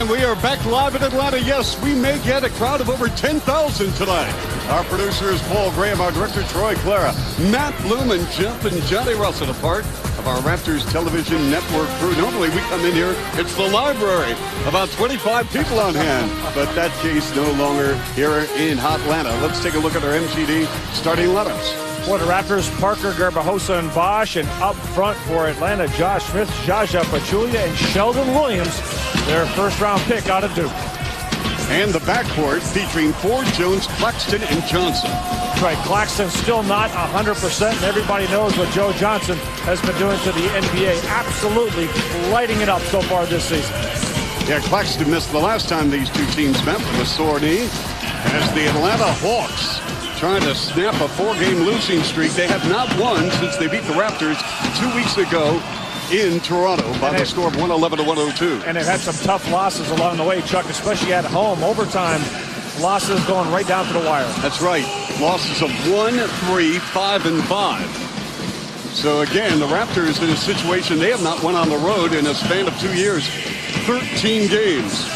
We are back live in Atlanta. Yes, we may get a crowd of over 10,000 tonight. Our producer is Paul Graham, our director Troy Clara, Matt Bloom, and Jeff and Johnny Russell, a part of our Raptors television network crew. Normally we come in here, it's the library, about 25 people on hand, but that case no longer here in Atlanta. Let's take a look at our MGD starting lineups. For the Raptors, Parker, Garbajosa, and Bosch, and up front for Atlanta, Josh Smith, Jaja Pachulia, and Sheldon Williams, their first-round pick out of Duke. And the backcourt featuring Ford, Jones, Claxton, and Johnson. Right, Claxton's still not 100%, and everybody knows what Joe Johnson has been doing to the NBA. Absolutely lighting it up so far this season. Yeah, Claxton missed the last time these two teams met with a sore knee. As the Atlanta Hawks trying to snap a 4-game losing streak. They have not won since they beat the Raptors 2 weeks ago in Toronto by the score of 111-102. And they've had some tough losses along the way, Chuck, especially at home. Overtime losses going right down to the wire. That's right. Losses of 1-3, 5-5. So again, the Raptors in a situation they have not won on the road in a span of 2 years. 13 games.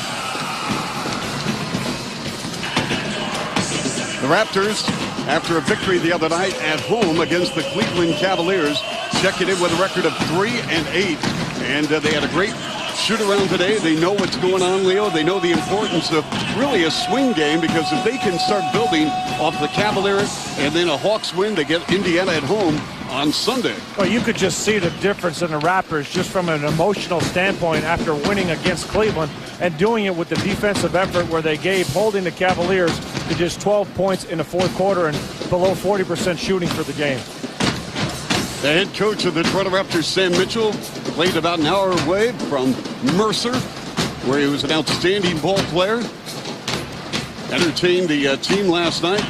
The Raptors, after a victory the other night at home against the Cleveland Cavaliers, checking in with a record of 3-8. And they had a great shoot-around today. They know what's going on, Leo. They know the importance of really a swing game, because if they can start building off the Cavaliers and then a Hawks win, they get Indiana at home on Sunday. Well, you could just see the difference in the Raptors just from an emotional standpoint after winning against Cleveland and doing it with the defensive effort where they gave holding the Cavaliers to just 12 points in the fourth quarter and below 40% shooting for the game. The head coach of the Toronto Raptors, Sam Mitchell, played about an hour away from Mercer, where he was an outstanding ball player. Entertained the team last night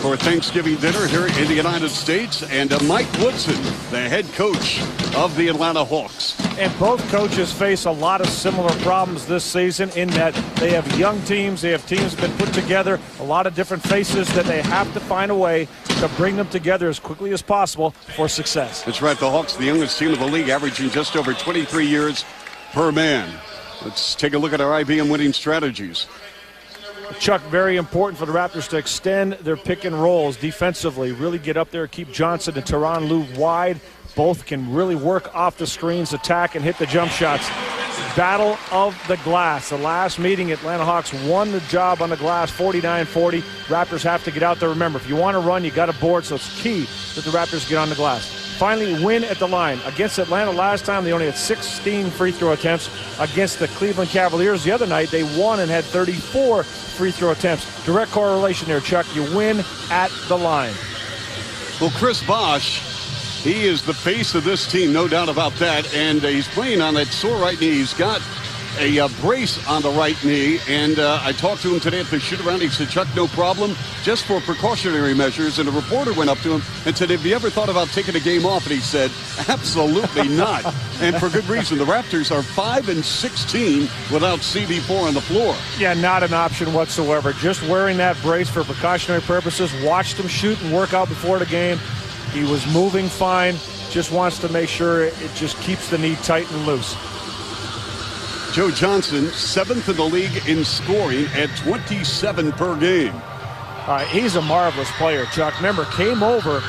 for Thanksgiving dinner here in the United States. And Mike Woodson, the head coach of the Atlanta Hawks. And both coaches face a lot of similar problems this season in that they have young teams. They have teams that have been put together, a lot of different faces that they have to find a way to bring them together as quickly as possible for success. That's right. The Hawks, the youngest team of the league, averaging just over 23 years per man. Let's take a look at our IBM winning strategies. Chuck, very important for the Raptors to extend their pick and rolls defensively, really get up there, keep Johnson and Tyronn Lue wide. Both can really work off the screens, attack, and hit the jump shots. Battle of the glass. The last meeting, Atlanta Hawks won the job on the glass, 49-40. Raptors have to get out there. Remember, if you want to run, you got to board, so it's key that the Raptors get on the glass. Finally, win at the line. Against Atlanta last time, they only had 16 free throw attempts. Against the Cleveland Cavaliers the other night, they won and had 34 free throw attempts. Direct correlation there, Chuck. You win at the line. Well, Chris Bosch, he is the face of this team, no doubt about that. And he's playing on that sore right knee. He's got a brace on the right knee. And I talked to him today at the shoot-around. He said, Chuck, no problem, just for precautionary measures. And a reporter went up to him and said, have you ever thought about taking a game off? And he said, absolutely not. And for good reason. The Raptors are 5-16 without CB4 on the floor. Yeah, not an option whatsoever. Just wearing that brace for precautionary purposes. Watched him shoot and work out before the game. He was moving fine, just wants to make sure it just keeps the knee tight and loose. Joe Johnson, 7th in the league in scoring at 27 per game. He's a marvelous player, Chuck. Remember, came over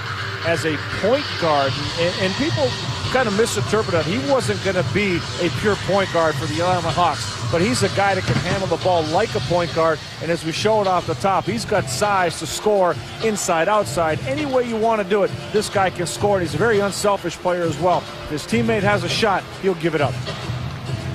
as a point guard, and people kind of misinterpret that. He wasn't going to be a pure point guard for the Atlanta Hawks, but he's a guy that can handle the ball like a point guard, and as we showed off the top, he's got size to score inside, outside, any way you want to do it. This guy can score, and he's a very unselfish player as well. If his teammate has a shot, he'll give it up.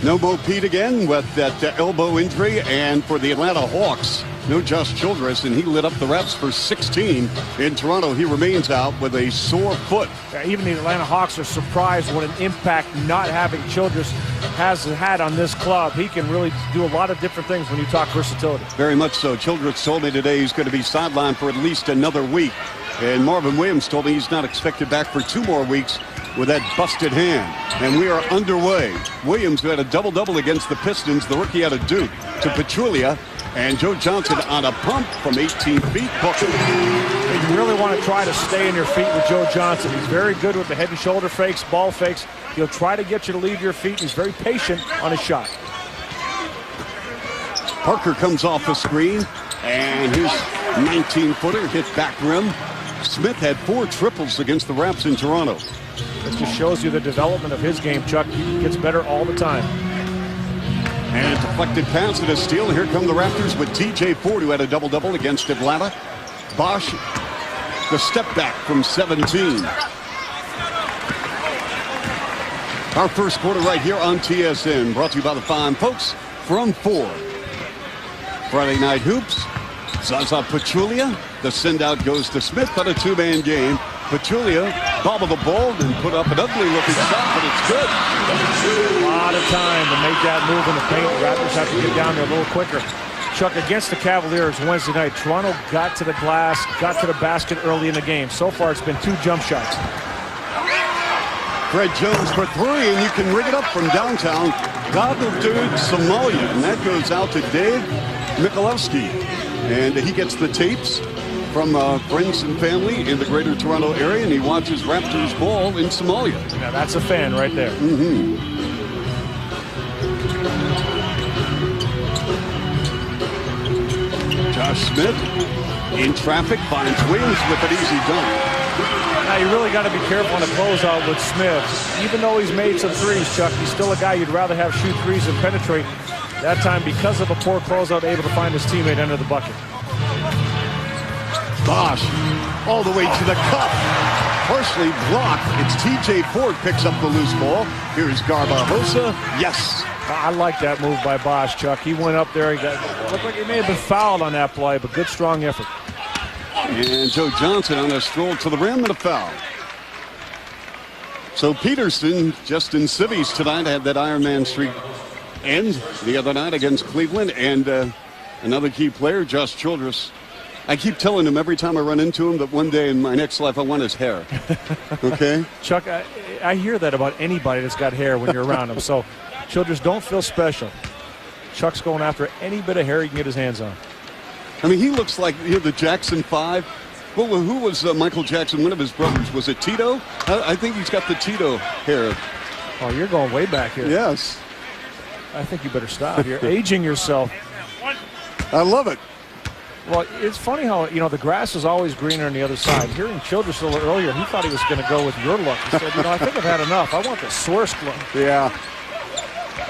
No Mo Pete again with that elbow injury, and for the Atlanta Hawks, no Josh Childress, and he lit up the Raps for 16. In Toronto, he remains out with a sore foot. Yeah, even the Atlanta Hawks are surprised what an impact not having Childress has had on this club. He can really do a lot of different things when you talk versatility. Very much so. Childress told me today he's going to be sidelined for at least another week. And Marvin Williams told me he's not expected back for 2 more weeks with that busted hand. And we are underway. Williams had a double-double against the Pistons, the rookie out of Duke, to Pachulia. And Joe Johnson on a pump from 18 feet. You really want to try to stay in your feet with Joe Johnson. He's very good with the head and shoulder fakes, ball fakes. He'll try to get you to leave your feet. He's very patient on his shot. Parker comes off the screen, and his 19-footer hit back rim. Smith had 4 triples against the Raps in Toronto. It just shows you the development of his game, Chuck. He gets better all the time. And a deflected pass and a steal. Here come the Raptors with TJ Ford, who had a double-double against Atlanta. Bosch, the step back from 17. Our first quarter right here on TSN, brought to you by the fine folks from Ford. Friday Night Hoops. Zaza Pachulia. The send-out goes to Smith on a 2-man game. Pachulia bobbled the ball and put up an ugly-looking shot, but it's good. A lot of time to make that move in the paint. The Raptors have to get down there a little quicker. Chuck, against the Cavaliers Wednesday night, Toronto got to the glass, got to the basket early in the game. So far, it's been 2 jump shots. Fred Jones for 3, and you can rig it up from downtown. Dude Somalia, and that goes out to Dave Michalowski. And he gets the tapes from friends and family in the greater Toronto area, and he watches Raptors ball in Somalia. Now, that's a fan right there. Josh Smith in traffic finds Williams with an easy dunk. Now, you really got to be careful on a closeout with Smith. Even though he's made some threes, Chuck, he's still a guy you'd rather have shoot threes and penetrate. That time, because of a poor closeout, able to find his teammate under the bucket. Bosch all the way to the cup. Partially blocked. It's TJ Ford picks up the loose ball. Here's Garbajosa. Yes. I like that move by Bosch, Chuck. He went up there. Looked like he may have been fouled on that play, but good, strong effort. And Joe Johnson on a stroll to the rim and a foul. So Peterson, Justin Civies tonight had that Ironman streak end the other night against Cleveland. And another key player, Josh Childress. I keep telling him every time I run into him that one day in my next life I want his hair. Okay? Chuck, I hear that about anybody that's got hair when you're around him. So Childress, don't feel special. Chuck's going after any bit of hair he can get his hands on. I mean, he looks like the Jackson 5. Well, who was Michael Jackson? One of his brothers. Was it Tito? I think he's got the Tito hair. Oh, you're going way back here. Yes. I think you better stop. You're aging yourself. I love it. Well, it's funny how, the grass is always greener on the other side. Hearing Childress a little earlier, he thought he was going to go with your look. He said, I think I've had enough. I want the sourced look. Yeah.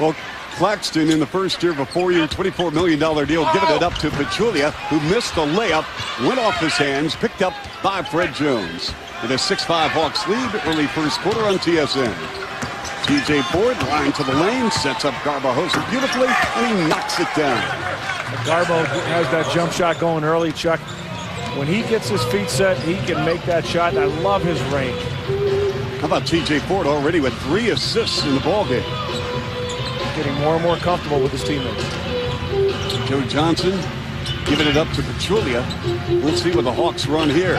Well, Claxton in the first year of a 4-year, $24 million deal, giving it up to Pachulia, who missed the layup, went off his hands, picked up by Fred Jones. In a 6-5 Hawks lead, early first quarter on TSN. TJ Ford, line to the lane, sets up Garbajosa beautifully, and he knocks it down. Garbo has that jump shot going early, Chuck. When he gets his feet set, he can make that shot. I love his range. How about TJ Ford already with 3 assists in the ballgame? Getting more and more comfortable with his teammates. Joe Johnson giving it up to Pachulia. We'll see what the Hawks run here.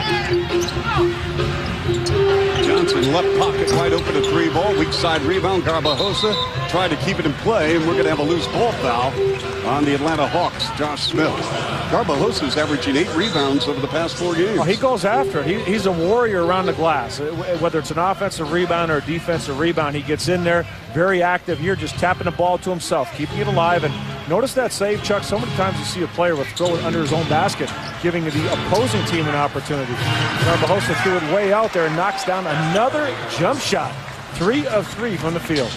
Johnson left pocket wide open, a 3-ball. Weak side rebound. Garbajosa tried to keep it in play, and we're going to have a loose ball foul on the Atlanta Hawks. Josh Smith. Garbajosa is averaging 8 rebounds over the past 4 games. Well, he goes after it. He's a warrior around the glass. Whether it's an offensive rebound or a defensive rebound, he gets in there, very active here, just tapping the ball to himself, keeping it alive. And notice that save, Chuck. So many times you see a player will throw it under his own basket, giving the opposing team an opportunity. Garbajosa threw it way out there and knocks down another jump shot. 3 of 3 from the field.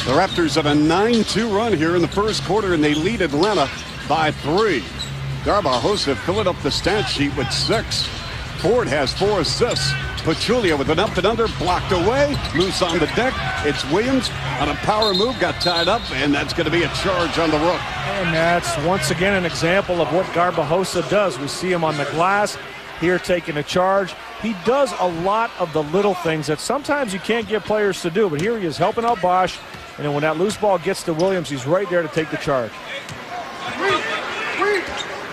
The Raptors have a 9-2 run here in the first quarter, and they lead Atlanta by 3. Garbajosa filling up the stat sheet with 6. Ford has 4 assists. Pachulia with an up and under, blocked away, loose on the deck. It's Williams on a power move, got tied up, and that's going to be a charge on the Rook. And that's once again an example of what Garbajosa does. We see him on the glass, here taking a charge. He does a lot of the little things that sometimes you can't get players to do, but here he is helping out Bosch, and then when that loose ball gets to Williams, he's right there to take the charge.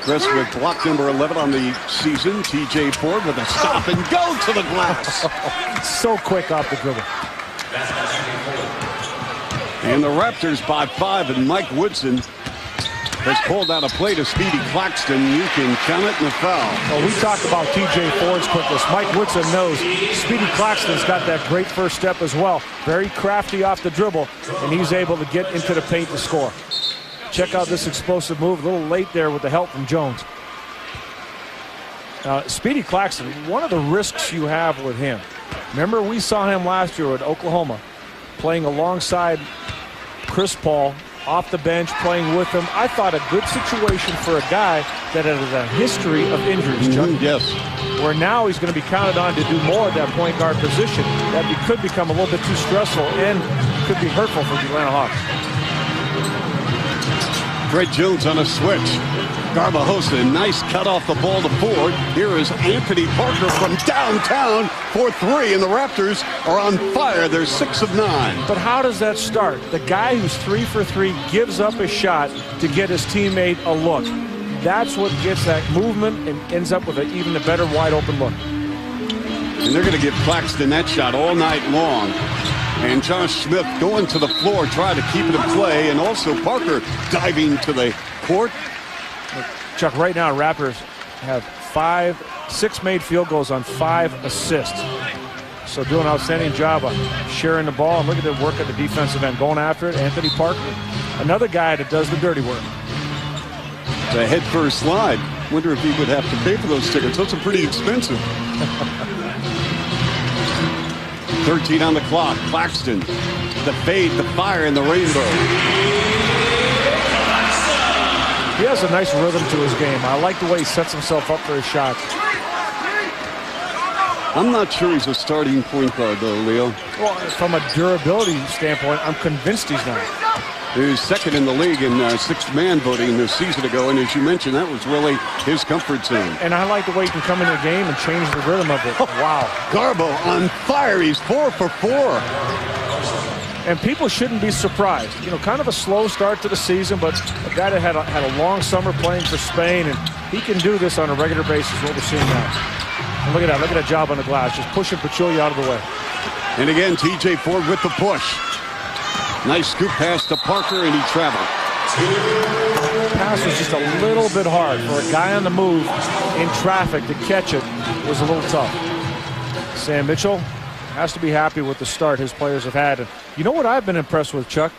Chris with block number 11 on the season. TJ Ford with a stop and go to the glass. So quick off the dribble. And the Raptors by 5, and Mike Woodson has pulled out a play to Speedy Claxton. You can count it in the foul. Well, we talked about TJ Ford's quickness. Mike Woodson knows Speedy Claxton's got that great first step as well. Very crafty off the dribble, and he's able to get into the paint to score. check out this explosive move. A little late there with the help from Jones. Speedy Claxton, one of the risks you have with him. Remember, we saw him last year at Oklahoma playing alongside Chris Paul off the bench, playing with him. I thought a good situation for a guy that has a history of injuries, Chuck. Yes. Where now he's going to be counted on to do more at that point guard position. That could become a little bit too stressful and could be hurtful for the Atlanta Hawks. Fred Jones on a switch. Garbajosa, nice cut off the ball to Ford. Here is Anthony Parker from downtown for three, and the Raptors are on fire. They're 6 of 9. But how does that start? The guy who's 3 for 3 gives up a shot to get his teammate a look. That's what gets that movement and ends up with even a better wide open look. And they're going to give Claxton that shot all night long. And Josh Smith going to the floor, trying to keep it in play, and also Parker diving to the court. Chuck, right now Raptors have 6 made field goals on 5 assists. So doing an outstanding job of sharing the ball, and look at the work at the defensive end, going after it. Anthony Parker, another guy that does the dirty work. The head first slide. Wonder if he would have to pay for those tickets. Those are pretty expensive. 13 on the clock. Claxton, the fade, the fire, and the rainbow. He has a nice rhythm to his game. I like the way he sets himself up for his shots. I'm not sure he's a starting point guard, though, Leo. Well, from a durability standpoint, I'm convinced he's not. He was second in the league in sixth-man voting a season ago, and as you mentioned, that was really his comfort zone. And I like the way he can come in the game and change the rhythm of it. Wow. Garbo on fire. He's 4 for 4. And people shouldn't be surprised. You know, kind of a slow start to the season, but a guy that had a long summer playing for Spain, and he can do this on a regular basis, what we're seeing now. And look at that job on the glass, just pushing Pachulia out of the way. And again, TJ Ford with the push. Nice scoop pass to Parker, and he traveled. Pass was just a little bit hard for a guy on the move in traffic to catch it. Was a little tough. Sam Mitchell has to be happy with the start his players have had. And you know what I've been impressed with, Chuck?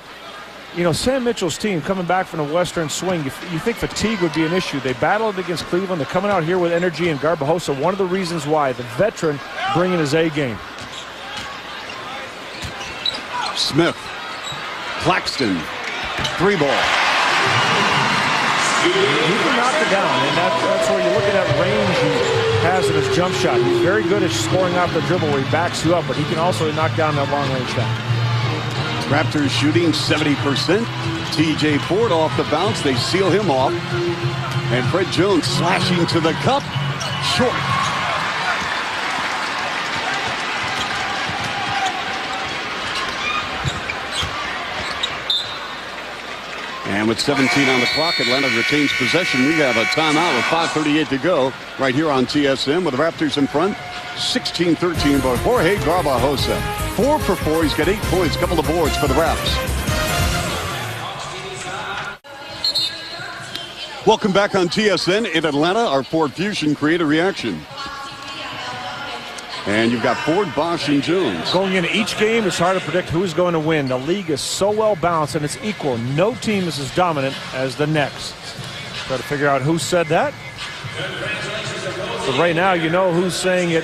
You know, Sam Mitchell's team coming back from the Western swing, you think fatigue would be an issue. They battled against Cleveland. They're coming out here with energy, and Garbajosa, one of the reasons why, the veteran bringing his A game. Smith. Claxton. 3 ball. He can knock it down, and that's where you look at that range he has in his jump shot. He's very good at scoring off the dribble where he backs you up, but he can also knock down that long-range shot. Raptors shooting 70%. TJ Ford off the bounce. They seal him off. And Fred Jones slashing to the cup. Short. And with 17 on the clock, Atlanta retains possession. We have a timeout with 5:38 to go right here on TSN with the Raptors in front. 16-13 by Jorge Garbajosa. 4 for 4. He's got 8 points, couple of boards for the Raps. Welcome back on TSN in Atlanta. Our Ford Fusion Creator Reaction. And you've got Ford, Bosch, and Jones. Going into each game, it's hard to predict who's going to win. The league is so well balanced, and it's equal. No team is as dominant as the next. Try to figure out who said that. But right now, you know who's saying it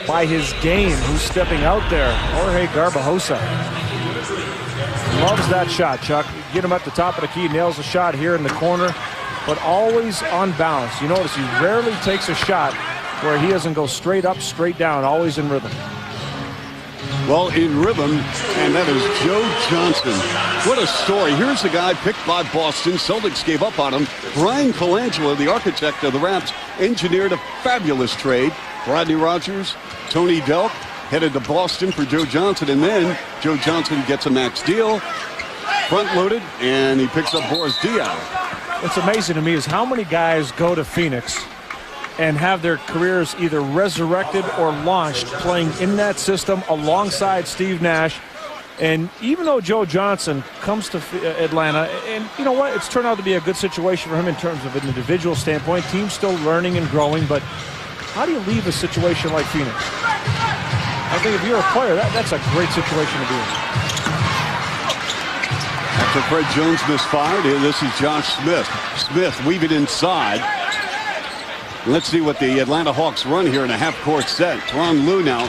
by his game, who's stepping out there. Jorge Garbajosa. Loves that shot, Chuck. Get him at the top of the key, nails the shot here in the corner, but always on balance. You notice he rarely takes a shot where he doesn't go straight up, straight down, always in rhythm. Well, in rhythm, and that is Joe Johnson. What a story. Here's the guy picked by Boston. Celtics gave up on him. Brian Colangelo, the architect of the Raps, engineered a fabulous trade. Rodney Rogers, Tony Delk headed to Boston for Joe Johnson, and then Joe Johnson gets a max deal, front-loaded, and he picks up Boris Diaw. What's amazing to me is how many guys go to Phoenix and have their careers either resurrected or launched playing in that system alongside Steve Nash. And even though Joe Johnson comes to Atlanta, and you know what, it's turned out to be a good situation for him in terms of an individual standpoint. Team's still learning and growing, but how do you leave a situation like Phoenix? I think if you're a player, that's a great situation to be in. After After Fred Jones misfired, here this is Josh Smith. Smith weaving inside. Let's see what the Atlanta Hawks run here in a half-court set. Tyronn Lue now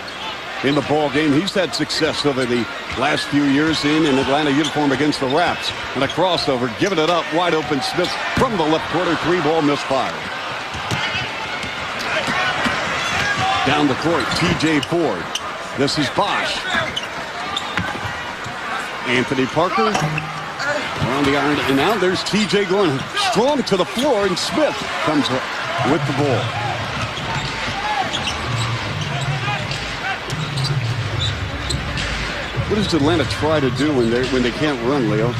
in the ball game. He's had success over the last few years in an Atlanta uniform against the Raps. And a crossover, giving it up, wide open. Smith from the left corner, 3-ball misfire. Down the court, T.J. Ford. This is Bosch. Anthony Parker around the iron, and now there's T.J. going strong to the floor, and Smith comes with the ball. What does Atlanta try to do when they can't run, Leo?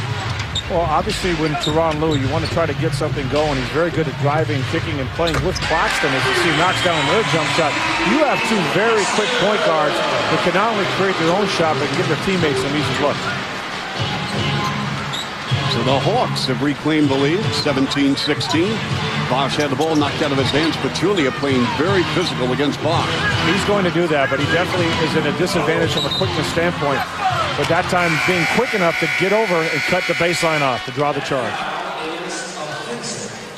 Well, obviously, when Tyronn Lue, you want to try to get something going. He's very good at driving, kicking, and playing with Claxton, as you see, knocks down their jump shot. You have two very quick point guards that can not only create their own shot, but give their teammates some easy looks. So the Hawks have reclaimed the lead, 17-16. Bosch had the ball knocked out of his hands. Pachulia playing very physical against Bosch. He's going to do that, but he definitely is in a disadvantage from a quickness standpoint. But that time being quick enough to get over and cut the baseline off to draw the charge.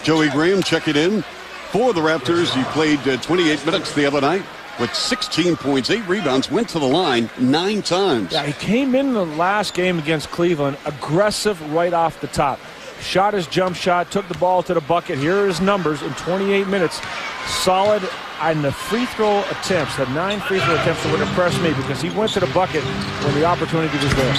Joey Graham checking in for the Raptors. He played 28 minutes the other night with 16 points, 8 rebounds, went to the line 9 times. Yeah, he came in the last game against Cleveland aggressive right off the top. Shot his jump shot, took the ball to the bucket. Here are his numbers in 28 minutes. Solid on the free throw attempts. Had 9 free throw attempts that would impress me because he went to the bucket when the opportunity was there.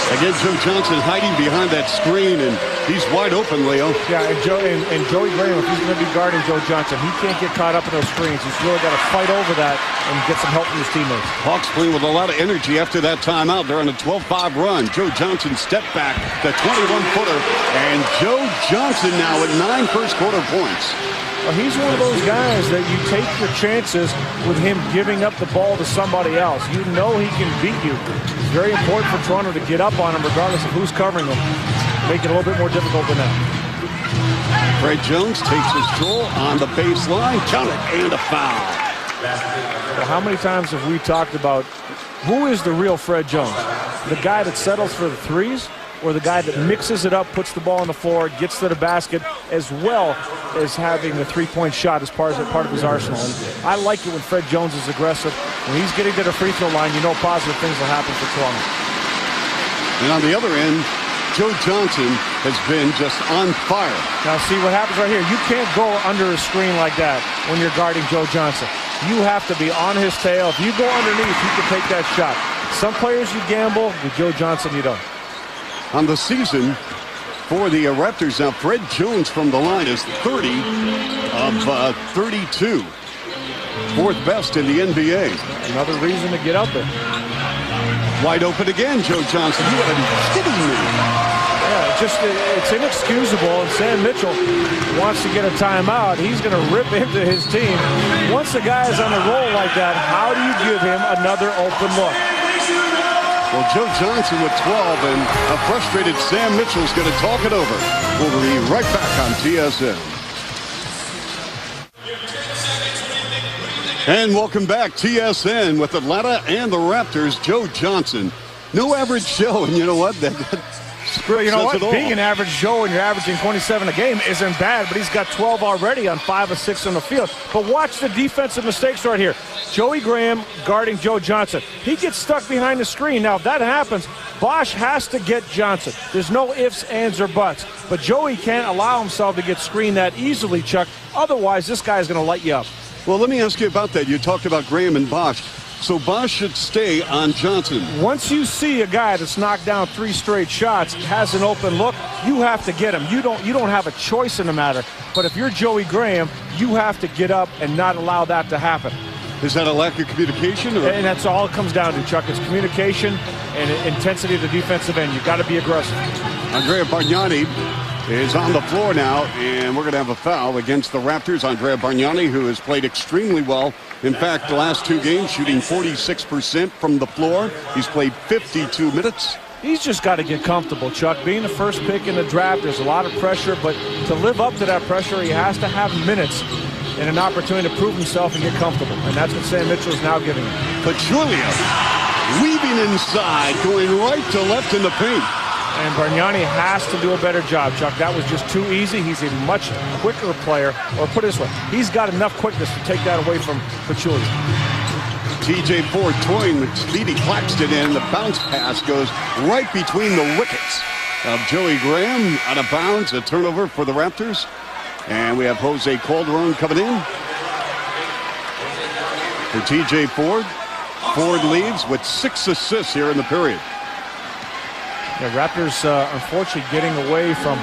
Again, Joe Johnson hiding behind that screen, and he's wide open, Leo. Yeah, and Joey Graham, if he's going to be guarding Joe Johnson, he can't get caught up in those screens. He's really got to fight over that and get some help from his teammates. Hawks playing with a lot of energy after that timeout. They're on a 12-5 run. Joe Johnson stepped back, the 21-footer, and Joe Johnson now with 9 first-quarter points. Well, he's one of those guys that you take your chances with him giving up the ball to somebody else. You know he can beat you. It's very important for Toronto to get up on him regardless of who's covering him. Make it a little bit more difficult than that. Fred Jones takes his stroll on the baseline. Count it, and a foul. Well, how many times have we talked about who is the real Fred Jones? The guy that settles for the threes, or the guy that mixes it up, puts the ball on the floor, gets to the basket, as well as having the three-point shot as part of his arsenal. And I like it when Fred Jones is aggressive. When he's getting to the free throw line, you know positive things will happen for Toronto. And on the other end, Joe Johnson has been just on fire. Now see what happens right here. You can't go under a screen like that when you're guarding Joe Johnson. You have to be on his tail. If you go underneath, you can take that shot. Some players you gamble, with Joe Johnson you don't. On the season for the Raptors now, Fred Jones from the line is 30 of 32. 4th best in the NBA. Another reason to get out there. Wide open again, Joe Johnson. You gotta be kidding me. Yeah, it's inexcusable, and Sam Mitchell wants to get a timeout. He's going to rip into his team. Once the guy is on a roll like that, how do you give him another open look? Well, Joe Johnson with 12, and a frustrated Sam Mitchell is going to talk it over. We'll be right back on TSN. And welcome back, TSN, with Atlanta and the Raptors. Joe Johnson, no average Joe, and you know what? You know what? Being an average Joe and you're averaging 27 a game isn't bad, but he's got 12 already on 5 of 6 on the field. But watch the defensive mistakes right here. Joey Graham guarding Joe Johnson. He gets stuck behind the screen. Now, if that happens, Bosch has to get Johnson. There's no ifs, ands, or buts. But Joey can't allow himself to get screened that easily, Chuck. Otherwise, this guy's going to light you up. Well, let me ask you about that. You talked about Graham and Bosch. So Bosch should stay on Johnson. Once you see a guy that's knocked down 3 straight shots, has an open look, you have to get him. You don't have a choice in the matter. But if you're Joey Graham, you have to get up and not allow that to happen. Is that a lack of communication? Or? And that's all it comes down to, Chuck. It's communication and intensity of the defensive end. You've got to be aggressive. Andrea Bargnani is on the floor now, and we're going to have a foul against the Raptors. Andrea Bargnani, who has played extremely well. In fact, the last 2 games, shooting 46% from the floor. He's played 52 minutes. He's just got to get comfortable, Chuck. Being the first pick in the draft, there's a lot of pressure, but to live up to that pressure, he has to have minutes and an opportunity to prove himself and get comfortable. And that's what Sam Mitchell is now giving him. Pachulia weaving inside, going right to left in the paint. And Bargnani has to do a better job, Chuck. That was just too easy. He's a much quicker player. Or put it this way, he's got enough quickness to take that away from Pachulia. TJ Ford toying with Speedy Claxton, and the bounce pass goes right between the wickets of Joey Graham. Out of bounds, a turnover for the Raptors. And we have Jose Calderon coming in for TJ Ford. Ford leads with 6 assists here in the period. The Raptors, unfortunately, getting away from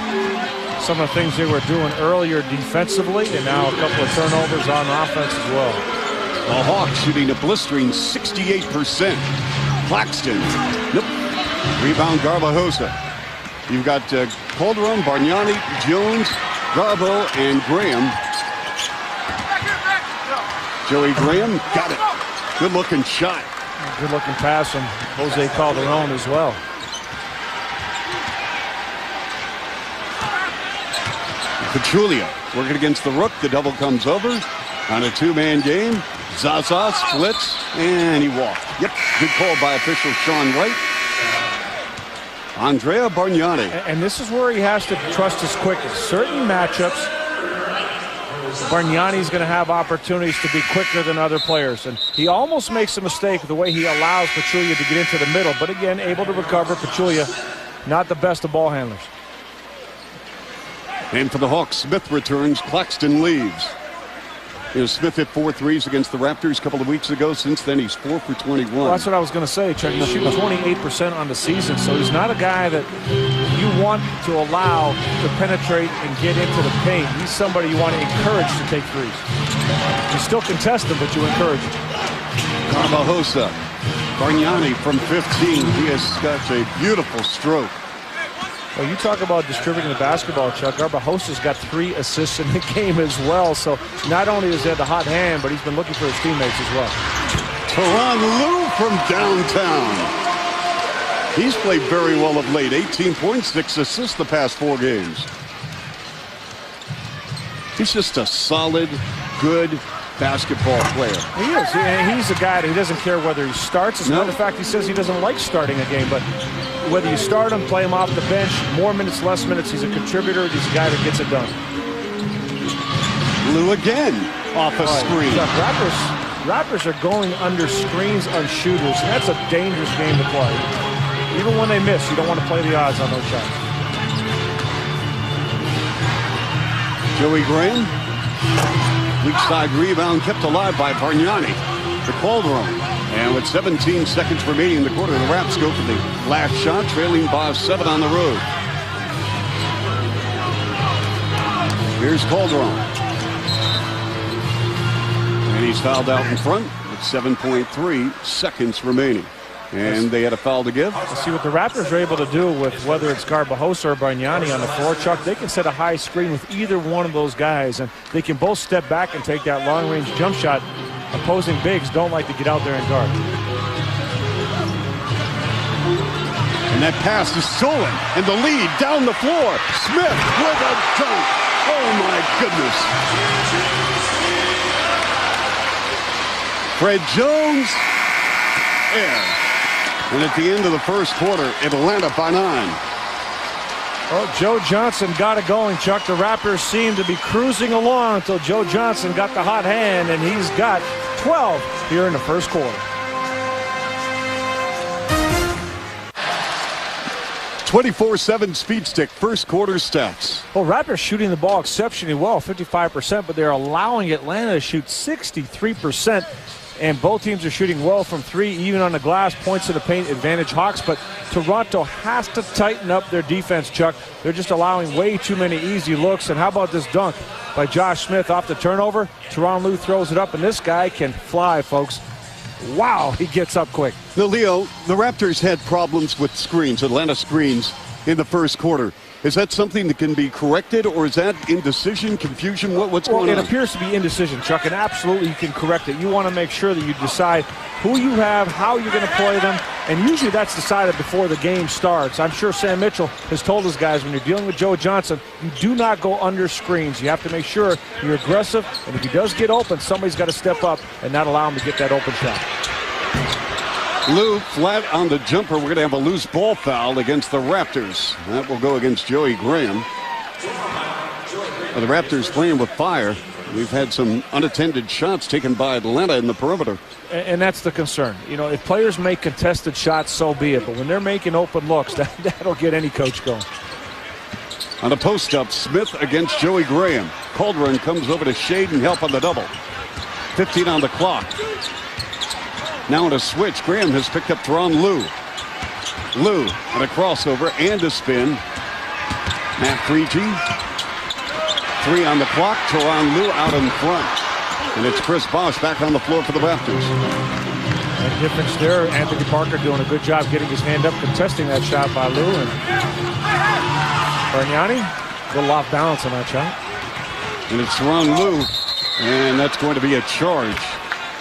some of the things they were doing earlier defensively, and now a couple of turnovers on offense as well. The Hawks shooting a blistering 68%. Claxton, nope. Rebound Garbajosa. You've got Calderon, Bargnani, Jones, Garbo, and Graham. Joey Graham got it. Good looking shot. Good looking pass from Jose Calderon as well. Pachulia working against the Rook. The double comes over on a 2-man game. Zaza splits, and he walked. Yep, good call by official Sean Wright. Andrea Bargnani. And this is where he has to trust his quickness. Certain matchups, Bargnani's going to have opportunities to be quicker than other players. And he almost makes a mistake the way he allows Pachulia to get into the middle. But again, able to recover. Pachulia, not the best of ball handlers. And for the Hawks, Smith returns. Claxton leaves. Smith hit 4 threes against the Raptors a couple of weeks ago. Since then, he's 4 for 21. Well, that's what I was going to say, Chuck. He's shooting 28% on the season, so he's not a guy that you want to allow to penetrate and get into the paint. He's somebody you want to encourage to take threes. You still contest him, but you encourage him. Garbajosa. Bargnani from 15. He has such a beautiful stroke. Well, you talk about distributing the basketball, Chuck. Garbajosa's got 3 assists in the game as well. So not only is he had the hot hand, but he's been looking for his teammates as well. Tyronn Lue from downtown. He's played very well of late. 18 points, 6 assists the past 4 games. He's just a solid, good basketball player. He is. He's a guy that he doesn't care whether he starts. As a matter of fact, he says he doesn't like starting a game, but whether you start him, play him off the bench, more minutes, less minutes, he's a contributor. He's a guy that gets it done. Lue again off a screen. Raptors are going under screens on shooters, and that's a dangerous game to play. Even when they miss, you don't want to play the odds on those shots. Joey Graham. Weak side rebound kept alive by Bargnani to Calderon. And with 17 seconds remaining in the quarter, the Raps go for the last shot, trailing by 7 on the road. Here's Calderon. And he's fouled out in front with 7.3 seconds remaining. And they had a foul to give. Let's see what the Raptors are able to do with whether it's Garbajosa or Bargnani on the floor. Chuck, they can set a high screen with either one of those guys, and they can both step back and take that long-range jump shot. Opposing bigs don't like to get out there and guard. And that pass is stolen, and the lead down the floor. Smith with a dunk. Oh, my goodness. Fred Jones. Air. And at the end of the first quarter, Atlanta by 9. Well, Joe Johnson got it going, Chuck. The Raptors seemed to be cruising along until Joe Johnson got the hot hand, and he's got 12 here in the first quarter. 24/7 speed stick, first quarter stats. Well, Raptors shooting the ball exceptionally well, 55%, but they're allowing Atlanta to shoot 63%. And both teams are shooting well from 3, even on the glass. Points to the paint, advantage Hawks. But Toronto has to tighten up their defense, Chuck. They're just allowing way too many easy looks. And how about this dunk by Josh Smith off the turnover? Tyronn Lue throws it up, and this guy can fly, folks. Wow, he gets up quick. Now, Leo, the Raptors had problems with screens, Atlanta screens, in the first quarter. Is that something that can be corrected, or is that indecision, confusion? What's going on? It appears to be indecision, Chuck, and absolutely you can correct it. You want to make sure that you decide who you have, how you're going to play them, and usually that's decided before the game starts. I'm sure Sam Mitchell has told his guys when you're dealing with Joe Johnson, you do not go under screens. You have to make sure you're aggressive, and if he does get open, somebody's got to step up and not allow him to get that open shot. Lou flat on the jumper. We're going to have a loose ball foul against the Raptors. That will go against Joey Graham. Well, the Raptors playing with fire. We've had some unattended shots taken by Atlanta in the perimeter. And that's the concern. You know, if players make contested shots, so be it. But when they're making open looks, that'll get any coach going. On a post-up, Smith against Joey Graham. Calderon comes over to shade and help on the double. 15 on the clock. Now on a switch, Graham has picked up Teron Lue. Lue on a crossover and a spin. Matt Freegee. 3 on the clock. Teron Lue out in front. And it's Chris Bosh back on the floor for the Raptors. That difference there, Anthony Parker doing a good job getting his hand up, contesting that shot by Lue. And Bargnani, a little off balance on that shot. And it's Teron Lue. And that's going to be a charge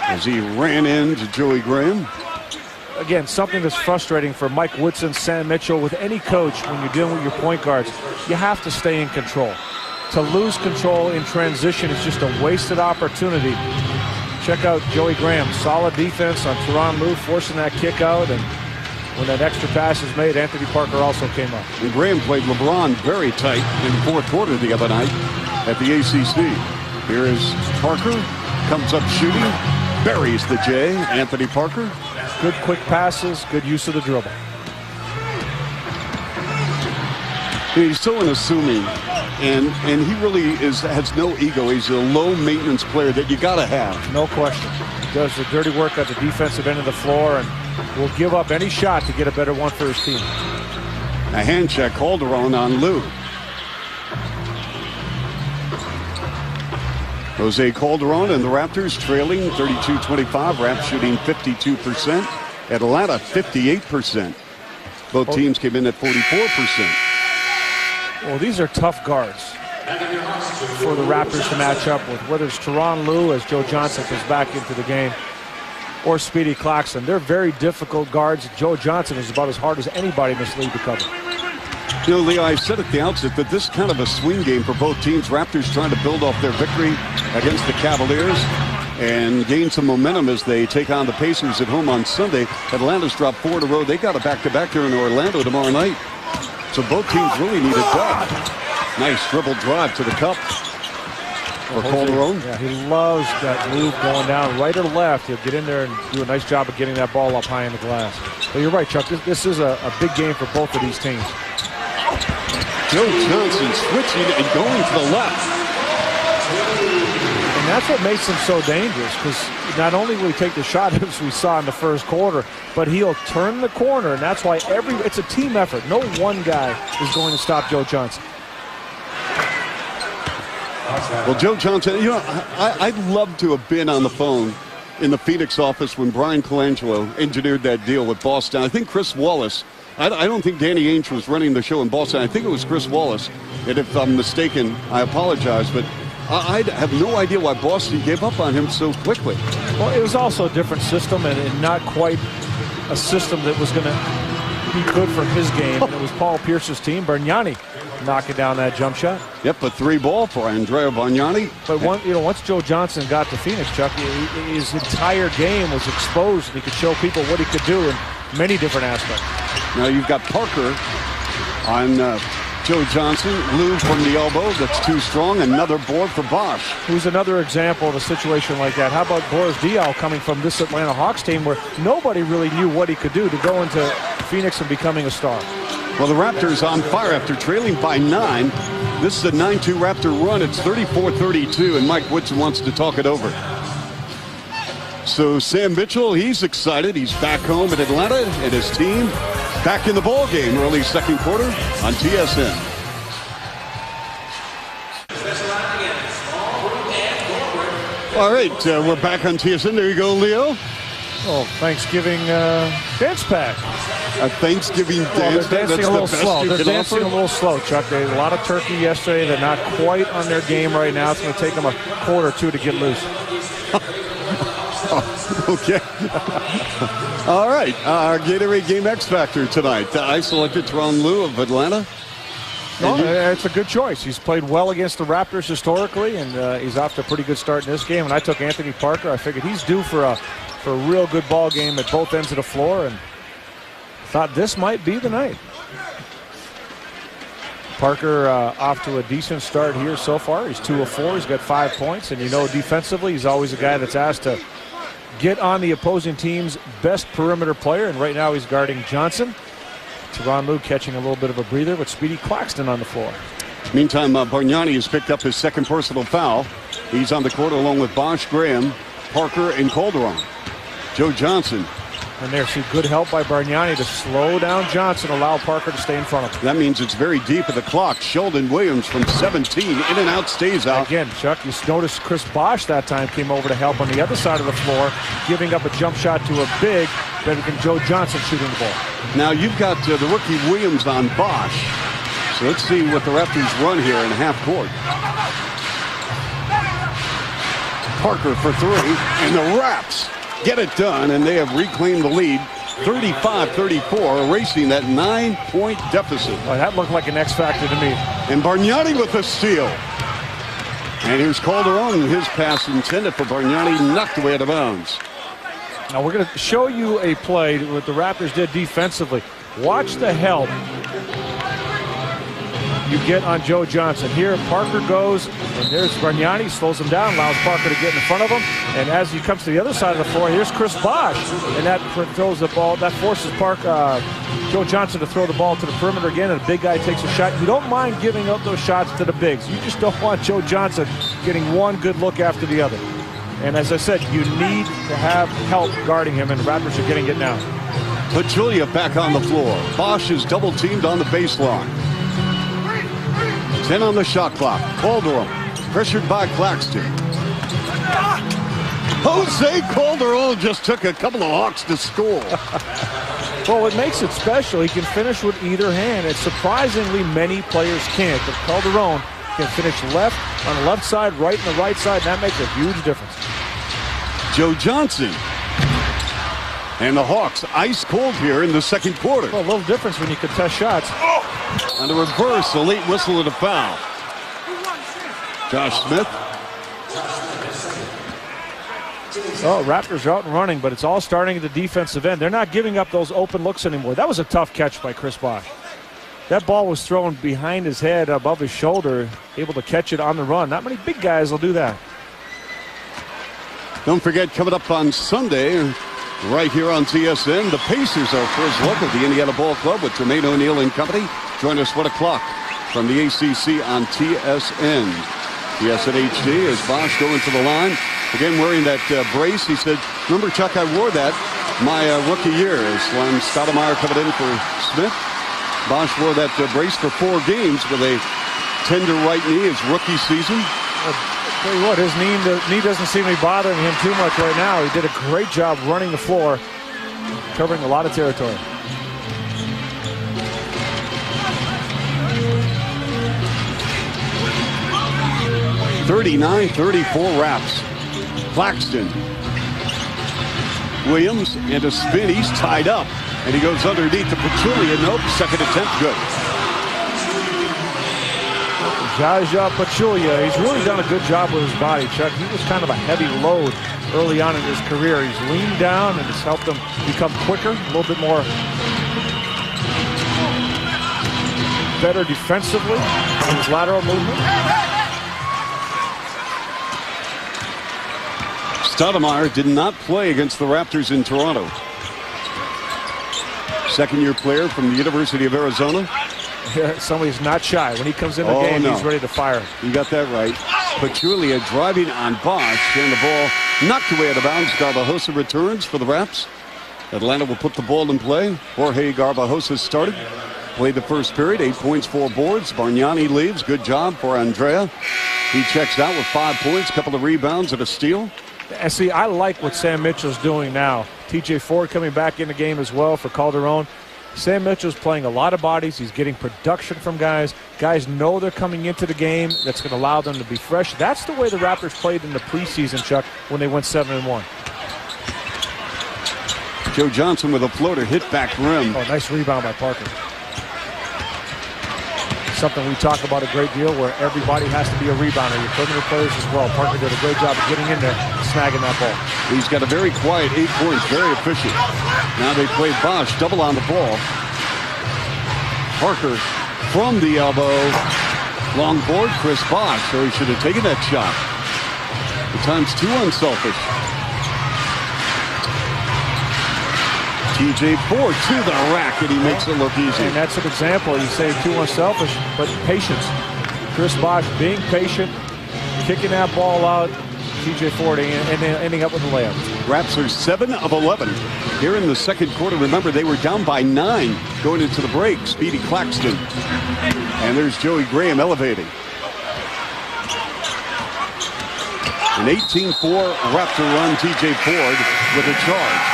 as he ran into Joey Graham. Again, something that's frustrating for Mike Woodson, Sam Mitchell, with any coach when you're dealing with your point guards. You have to stay in control. To lose control in transition is just a wasted opportunity. Check out Joey Graham. Solid defense on Teron Lue, forcing that kick out. And when that extra pass is made, Anthony Parker also came up. And Graham played LeBron very tight in the fourth quarter the other night at the ACC. Here is Parker. Comes up shooting. Buries the J. Anthony Parker. Good quick passes. Good use of the dribble. He's so unassuming, and he really has no ego. He's a low-maintenance player that you got to have. No question. He does the dirty work at the defensive end of the floor and will give up any shot to get a better one for his team. A hand check, Calderon on Lue. Jose Calderon and the Raptors trailing 32-25. Raps shooting 52%. Atlanta 58%. Both teams came in at 44%. Well, these are tough guards for the Raptors to match up with, whether it's Teron Lue as Joe Johnson comes back into the game or Speedy Claxton. They're very difficult guards. Joe Johnson is about as hard as anybody in this league to cover. You know, Leo, I said at the outset that this is kind of a swing game for both teams. Raptors trying to build off their victory against the Cavaliers and gain some momentum as they take on the Pacers at home on Sunday. Atlanta's dropped 4 in a row. They got a back-to-back here in Orlando tomorrow night. So both teams really need a dub. Nice dribble drive to the cup for Calderon. Yeah, he loves that move going down right or left. He'll get in there and do a nice job of getting that ball up high in the glass. But you're right, Chuck. This is a big game for both of these teams. Joe Johnson switching and going to the left. And that's what makes him so dangerous, because not only will he take the shot as we saw in the first quarter, but he'll turn the corner, and that's why it's a team effort. No one guy is going to stop Joe Johnson. Well, Joe Johnson, you know, I'd love to have been on the phone in the Phoenix office when Brian Colangelo engineered that deal with Boston. I think Chris Wallace, I don't think Danny Ainge was running the show in Boston. I think it was Chris Wallace. And if I'm mistaken, I apologize, but I have no idea why Boston gave up on him so quickly. Well, it was also a different system and not quite a system that was going to be good for his game. And it was Paul Pierce's team. Bargnani knocking down that jump shot. Yep, a 3-ball for Andrea Bargnani. But once Joe Johnson got to Phoenix, Chuck, his entire game was exposed, and he could show people what he could do in many different aspects. Now you've got Parker on Joe Johnson. Lue from the elbow. That's too strong. Another board for Bosh. Who's another example of a situation like that. How about Boris Diaw coming from this Atlanta Hawks team where nobody really knew what he could do to go into Phoenix and becoming a star? Well, the Raptors on fire after trailing by 9. This is a 9-2 Raptor run. It's 34-32, and Mike Woodson wants to talk it over. So Sam Mitchell, he's excited. He's back home in Atlanta, and his team back in the ball game early second quarter on TSN. All right, we're back on TSN. There you go, Leo. Oh, Thanksgiving dance pack. A Thanksgiving dance. They're dancing a little slow. They're dancing a little slow, Chuck. They had a lot of turkey yesterday. They're not quite on their game right now. It's going to take them a quarter or two to get loose. Okay. All right. Our Gatorade Game X Factor tonight. I selected Teron Lue of Atlanta. No, it's a good choice. He's played well against the Raptors historically, and he's off to a pretty good start in this game. And I took Anthony Parker. I figured he's due for a for a real good ball game at both ends of the floor, and thought this might be the night. Parker off to a decent start here so far. He's 2 of 4. He's got 5 points, and defensively, he's always a guy that's asked to get on the opposing team's best perimeter player, and right now he's guarding Johnson. Tyronn Lue catching a little bit of a breather with Speedy Claxton on the floor. Meantime, Bargnani has picked up his second personal foul. He's on the court along with Bosch, Graham, Parker, and Calderon. Joe Johnson. And there's some good help by Bargnani to slow down Johnson, allow Parker to stay in front of him. That means it's very deep at the clock. Sheldon Williams from 17, in and out, stays out. Again, Chuck, you notice Chris Bosch that time came over to help on the other side of the floor, giving up a jump shot to a big, better than Joe Johnson shooting the ball. Now you've got the rookie Williams on Bosch. So let's see what the Raptors run here in half court. Parker for 3, and the Raps get it done, and they have reclaimed the lead, 35-34, erasing that 9-point deficit. Oh, that looked like an X factor to me. And Bargnani with the steal. And here's Calderon, his pass intended for Bargnani, knocked away out of bounds. Now we're going to show you a play what the Raptors did defensively. Watch the help you get on Joe Johnson. Here, Parker goes, and there's Bargnani, slows him down, allows Parker to get in front of him. And as he comes to the other side of the floor, here's Chris Bosch, and that throws the ball. That forces Joe Johnson to throw the ball to the perimeter again, and a big guy takes a shot. You don't mind giving up those shots to the bigs. You just don't want Joe Johnson getting one good look after the other. And as I said, you need to have help guarding him, and the Raptors are getting it now. Pachulia back on the floor. Bosch is double-teamed on the baseline. 10 on the shot clock. Calderon pressured by Claxton. Jose Calderon just took a couple of Hawks to score. Well, what makes it special, he can finish with either hand, and surprisingly many players can't. But Calderon can finish left on the left side, right on the right side, and that makes a huge difference. Joe Johnson. And the Hawks ice cold here in the second quarter. Well, a little difference when you contest shots. On the reverse, a late whistle and a foul. Josh Smith. Oh, Raptors are out and running, but it's all starting at the defensive end. They're not giving up those open looks anymore. That was a tough catch by Chris Bosch. That ball was thrown behind his head, above his shoulder, able to catch it on the run. Not many big guys will do that. Don't forget, coming up on Sunday, right here on TSN, the Pacers are first look at the Indiana Ball Club with Jermaine O'Neal and company. Join us 1 o'clock from the ACC on TSN. TSN HD as Bosch going to the line. Again, wearing that brace. He said, remember, Chuck, I wore that my rookie year. As when Stoudemire coming in for Smith. Bosch wore that brace for 4 games with a tender right knee his rookie season. Tell you what, his knee doesn't seem to be bothering him too much right now. He did a great job running the floor, covering a lot of territory. (39-34) Raps. Claxton. Williams into spin. He's tied up, and he goes underneath the Pachulia. Nope, second attempt good. Jaja Pachulia, he's really done a good job with his body, Chuck. He was kind of a heavy load early on in his career. He's leaned down, and it's helped him become quicker, a little bit more better defensively in his lateral movement. Stoudemire did not play against the Raptors in Toronto. Second-year player from the University of Arizona. Somebody's not shy. When he comes in the game, he's ready to fire. You got that right. Pachulia driving on Bosch, and the ball knocked away out of bounds. Garbajosa returns for the Raps. Atlanta will put the ball in play. Jorge Garbajosa started. Played the first period, 8 points, 4 boards. Bargnani leaves. Good job for Andrea. He checks out with 5 points, couple of rebounds, and a steal. And see, I like what Sam Mitchell's doing now. TJ Ford coming back in the game as well for Calderon. Sam Mitchell's playing a lot of bodies. He's getting production from guys. Guys know they're coming into the game. That's going to allow them to be fresh. That's the way the Raptors played in the preseason, Chuck, when they went 7-1. Joe Johnson with a floater hit back rim. Oh, nice rebound by Parker. something we talk about a great deal, where everybody has to be a rebounder. Your perimeter players as well. Parker did a great job of getting in there, snagging that ball. He's got a very quiet 8 points, very efficient. Now they play Bosch, double on the ball. Parker from the elbow. Long board, Chris Bosch, so he should have taken that shot. The time's too unselfish. TJ Ford to the rack, and he makes it look easy. And that's an example. You say too unselfish, but patience. Chris Bosch being patient, kicking that ball out. TJ Ford and then ending up with a layup. Raps are 7 of 11 here in the second quarter. Remember, they were down by 9 going into the break. Speedy Claxton. And there's Joey Graham elevating. An 18-4 Raptor run. TJ Ford with a charge.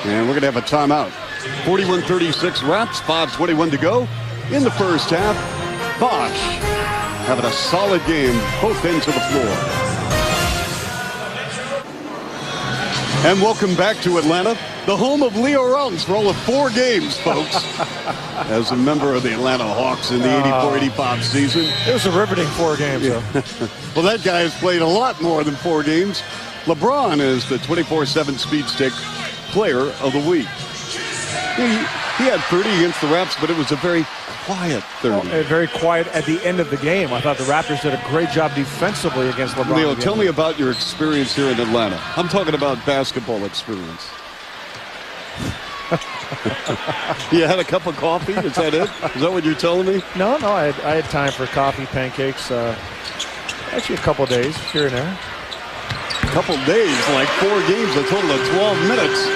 And we're going to have a timeout. 41-36 Raps, 5:21 to go in the first half. Bosch having a solid game, both ends of the floor. And welcome back to Atlanta, the home of Leo Rollins for all of 4 games, folks. As a member of the Atlanta Hawks in the 84-85 season. It was a riveting 4 games, though. Well, that guy has played a lot more than 4 games. LeBron is the 24/7 speed stick player of the week. He had 30 against the Raps, but it was a very quiet 30. Very quiet at the end of the game. I thought the Raptors did a great job defensively against LeBron. Leo, tell me about your experience here in Atlanta. I'm talking about basketball experience. You had a cup of coffee? Is that it? Is that what you're telling me? No, I had time for coffee, pancakes, actually a couple of days here and there. A couple of days, like 4 games, a total of 12 minutes.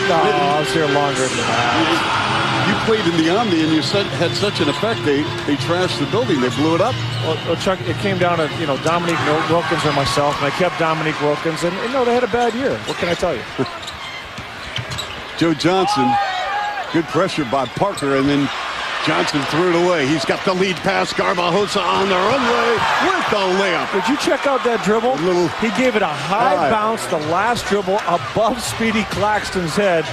No, I was here longer than that. You played in the Omni, and you had such an effect. They trashed the building. They blew it up. Well, Chuck, it came down to Dominique Wilkins and myself, and I kept Dominique Wilkins, and they had a bad year. What can I tell you? Joe Johnson, good pressure by Parker, and then Johnson threw it away. He's got the lead pass. Garbajosa on the runway with the layup. Did you check out that dribble? He gave it a high bounce, the last dribble above Speedy Claxton's head,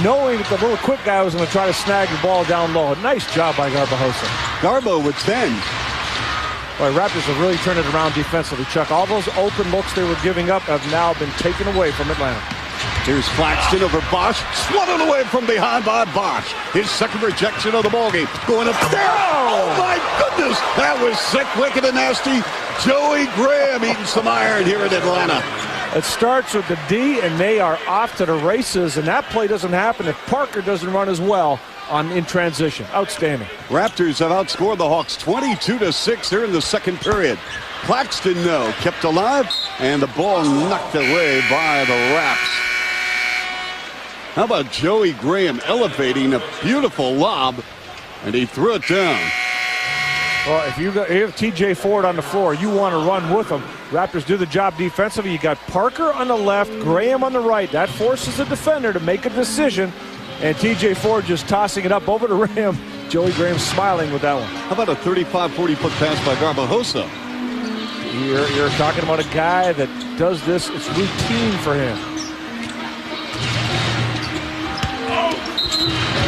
knowing that the little quick guy was going to try to snag the ball down low. Nice job by Garbajosa. Garbo with 10. Boy, Raptors have really turned it around defensively, Chuck. All those open looks they were giving up have now been taken away from Atlanta. Here's Claxton over Bosch. Swatted away from behind by Bosch. His second rejection of the ballgame. Going up there. Oh, my goodness. That was sick, wicked, and nasty. Joey Graham eating some iron here in Atlanta. It starts with the D, and they are off to the races, and that play doesn't happen if Parker doesn't run as well in transition. Outstanding. Raptors have outscored the Hawks 22-6 here in the second period. Claxton, though, kept alive, and the ball knocked away by the Raps. How about Joey Graham elevating a beautiful lob, and he threw it down. Well, if you have TJ Ford on the floor, you want to run with him. Raptors do the job defensively. You got Parker on the left, Graham on the right. That forces the defender to make a decision, and TJ Ford just tossing it up over the rim. Joey Graham smiling with that one. How about a 35, 40-foot pass by Garbajosa? You're talking about a guy that does this. It's routine for him.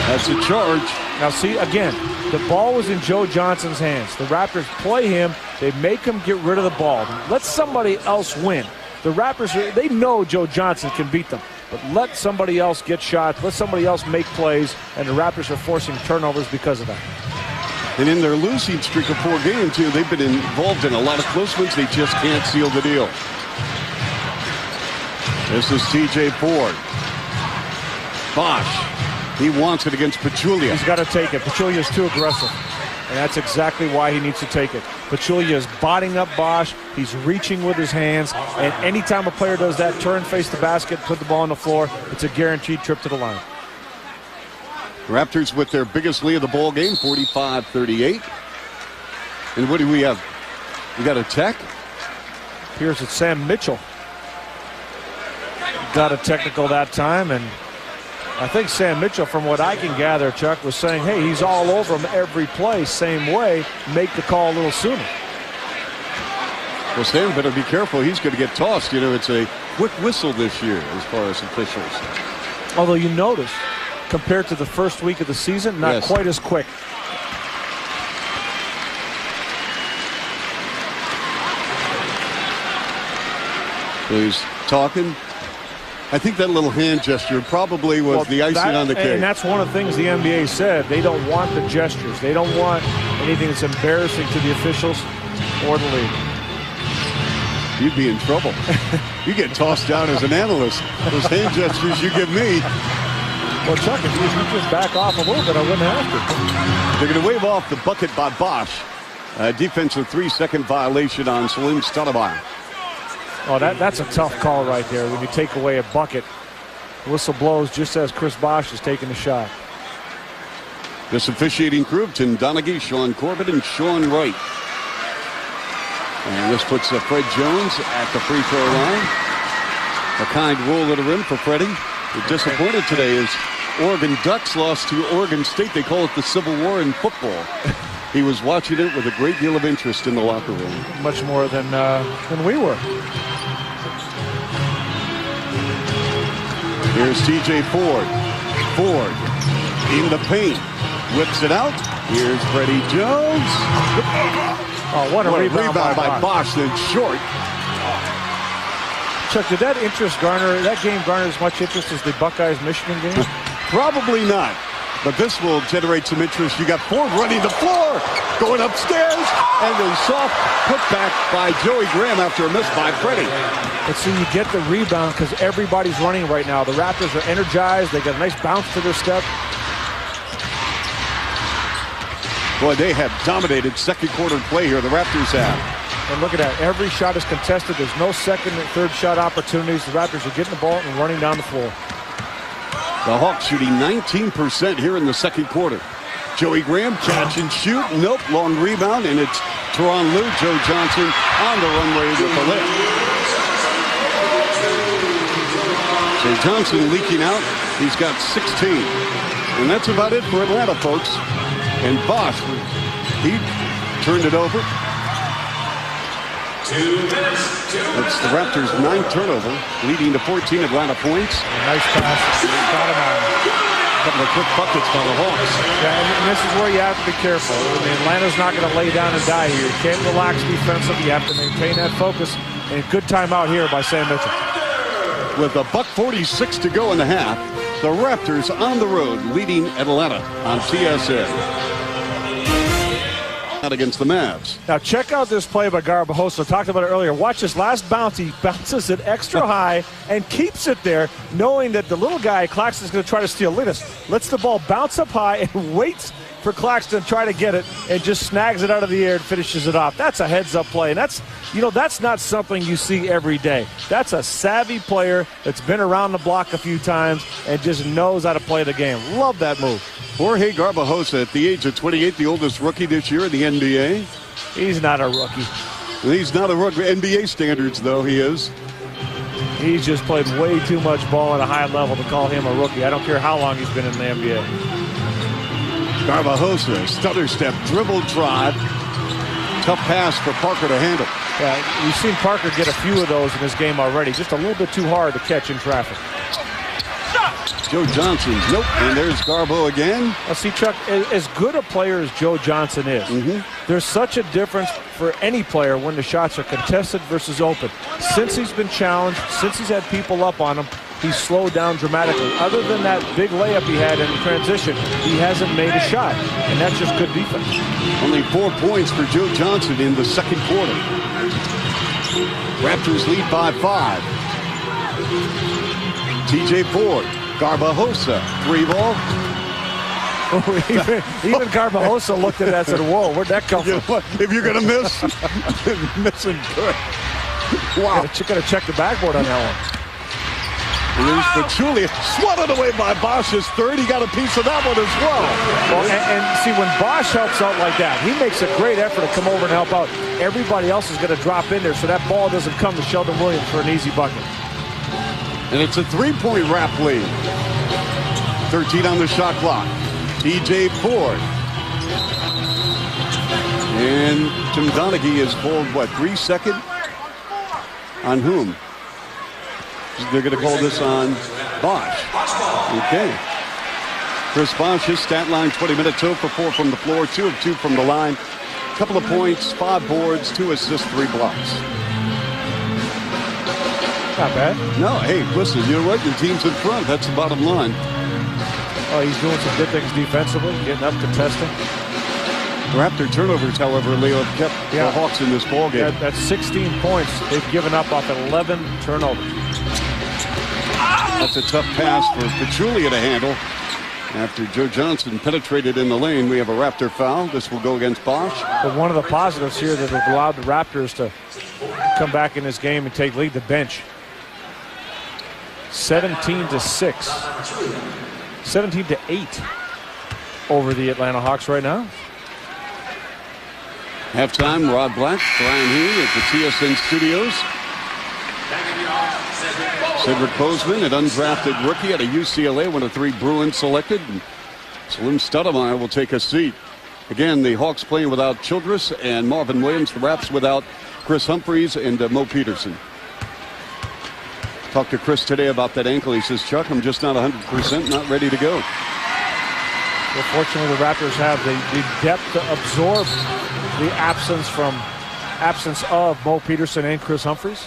That's a charge. Now, see, again, the ball was in Joe Johnson's hands. The Raptors play him. They make him get rid of the ball. Let somebody else win. The Raptors, they know Joe Johnson can beat them. But let somebody else get shots. Let somebody else make plays. And the Raptors are forcing turnovers because of that. And in their losing streak of 4 games, they've been involved in a lot of close ones. They just can't seal the deal. This is TJ Ford. Bosch. He wants it against Pachulia. He's got to take it. Pachulia is too aggressive. And that's exactly why he needs to take it. Pachulia is botting up Bosch. He's reaching with his hands. And anytime a player does that, turn, face the basket, put the ball on the floor, it's a guaranteed trip to the line. Raptors with their biggest lead of the ball game, 45-38. And what do we have? We got a tech. Here's it, Sam Mitchell. Got a technical that time, and I think Sam Mitchell, from what I can gather, Chuck, was saying, hey, he's all over him every play, same way, make the call a little sooner. Well, Sam better be careful. He's going to get tossed. It's a quick whistle this year as far as officials. Although you notice, compared to the first week of the season. Not quite as quick. So he's talking. I think that little hand gesture probably was the icing on the cake. And that's one of the things the NBA said. They don't want the gestures. They don't want anything that's embarrassing to the officials or the league. You'd be in trouble. You get tossed down as an analyst. Those hand gestures you give me. Well, Chuck, if you just back off a little bit, I wouldn't have to. They're going to wave off the bucket by Bosch. Defensive 3-second violation on Salim Stoudemire. Oh, that's a tough call right there when you take away a bucket. Whistle blows just as Chris Bosch is taking the shot. This officiating crew, Tim Donaghy, Sean Corbett, and Sean Wright. And this puts Fred Jones at the free throw line. A kind roll at the rim for Freddie. We're disappointed today as Oregon Ducks lost to Oregon State. They call it the Civil War in football. He was watching it with a great deal of interest in the locker room. Much more than we were. Here's T.J. Ford. Ford in the paint. Whips it out. Here's Freddie Jones. Oh, what a rebound by Bosch, then short. Chuck, did that game garner as much interest as the Buckeyes-Michigan game? Probably not. But this will generate some interest. You got Ford running the floor, going upstairs, and then soft put back by Joey Graham after a miss by Freddie. But see, you get the rebound because everybody's running right now. The Raptors are energized. They got a nice bounce to their step. Boy, they have dominated second quarter play here. The Raptors have. And look at that. Every shot is contested. There's no second and third shot opportunities. The Raptors are getting the ball and running down the floor. The Hawks shooting 19% here in the second quarter. Joey Graham, catch and shoot. Nope, long rebound, and it's Teron Lue, Joe Johnson on the runway with the lift. So Johnson leaking out. He's got 16. And that's about it for Atlanta, folks. And Bosch, he turned it over. It's the Raptors' 9th turnover, leading to 14 Atlanta points. Nice pass. A couple of quick buckets by the Hawks. Yeah, and this is where you have to be careful. I mean, Atlanta's not going to lay down and die here. You can't relax defensively. You have to maintain that focus. And good timeout here by Sam Mitchell. With a $1:46 to go in the half, the Raptors on the road leading Atlanta on TSN. Against the Mavs. Now check out this play by Garbajosa. Talked about it earlier. Watch this last bounce. He bounces it extra high and keeps it there, knowing that the little guy, Claxton, is going to try to steal. Look at this. Lets the ball bounce up high and waits for Claxton to try to get it and just snags it out of the air and finishes it off. That's a heads-up play, and that's not something you see every day. That's a savvy player that's been around the block a few times and just knows how to play the game. Love that move. Jorge Garbajosa at the age of 28, the oldest rookie this year in the NBA. He's not a rookie. He's not a rookie. NBA standards, though, he is. He's just played way too much ball at a high level to call him a rookie. I don't care how long he's been in the NBA. Garbajosa, stutter step, dribble drive. Tough pass for Parker to handle. Yeah, we've seen Parker get a few of those in this game already. Just a little bit too hard to catch in traffic. Joe Johnson, nope, and there's Garbo again. Well, see, Chuck, as good a player as Joe Johnson is, there's such a difference for any player when the shots are contested versus open. Since he's been challenged, since he's had people up on him, he's slowed down dramatically. Other than that big layup he had in the transition, he hasn't made a shot, and that's just good defense. Only 4 points for Joe Johnson in the second quarter. Raptors lead by 5. T.J. Ford. Garbajosa, 3 ball. Even Garbajosa looked at that and said, whoa, where'd that come from? If you're going to miss, missing good. Wow. You got to check the backboard on that one. Here's Pachulia, swatted away by Bosch's third. He got a piece of that one as well. Well, and see, when Bosch helps out like that, he makes a great effort to come over and help out. Everybody else is going to drop in there so that ball doesn't come to Sheldon Williams for an easy bucket. And it's a 3-point Rap lead. 13 on the shot clock. T.J. Ford. And Tim Donaghy is pulled, 3 seconds? On whom? They're going to call this on Bosch. Okay. Chris Bosh, his stat line, 20 minutes, 0 for 4 from the floor, 2 of 2 from the line. Couple of points, 5 boards, 2 assists, 3 blocks. Not bad. No, hey, listen, you know what? Your team's in front. That's the bottom line. Oh, he's doing some good things defensively, getting up, contesting. Raptor turnovers, however, Leo, have kept the Hawks in this ballgame. That's 16 points they've given up off 11 turnovers. That's a tough pass for Pachulia to handle. After Joe Johnson penetrated in the lane, we have a Raptor foul. This will go against Bosh. But one of the positives here that have allowed the Raptors to come back in this game and take lead, the bench. 17-6. 17-8 over the Atlanta Hawks right now. Halftime, Rod Black, Brian Heaney at the TSN studios. Cedric Bozeman, an undrafted rookie at a UCLA, one of 3 Bruins selected. And Slim Stoudemire will take a seat. Again, the Hawks playing without Childress and Marvin Williams. The Raps without Chris Humphries and Mo Peterson. Talked to Chris today about that ankle. He says, Chuck, I'm just not 100%, not ready to go. Well, fortunately, the Raptors have the depth to absorb the absence of Mo Peterson and Chris Humphries.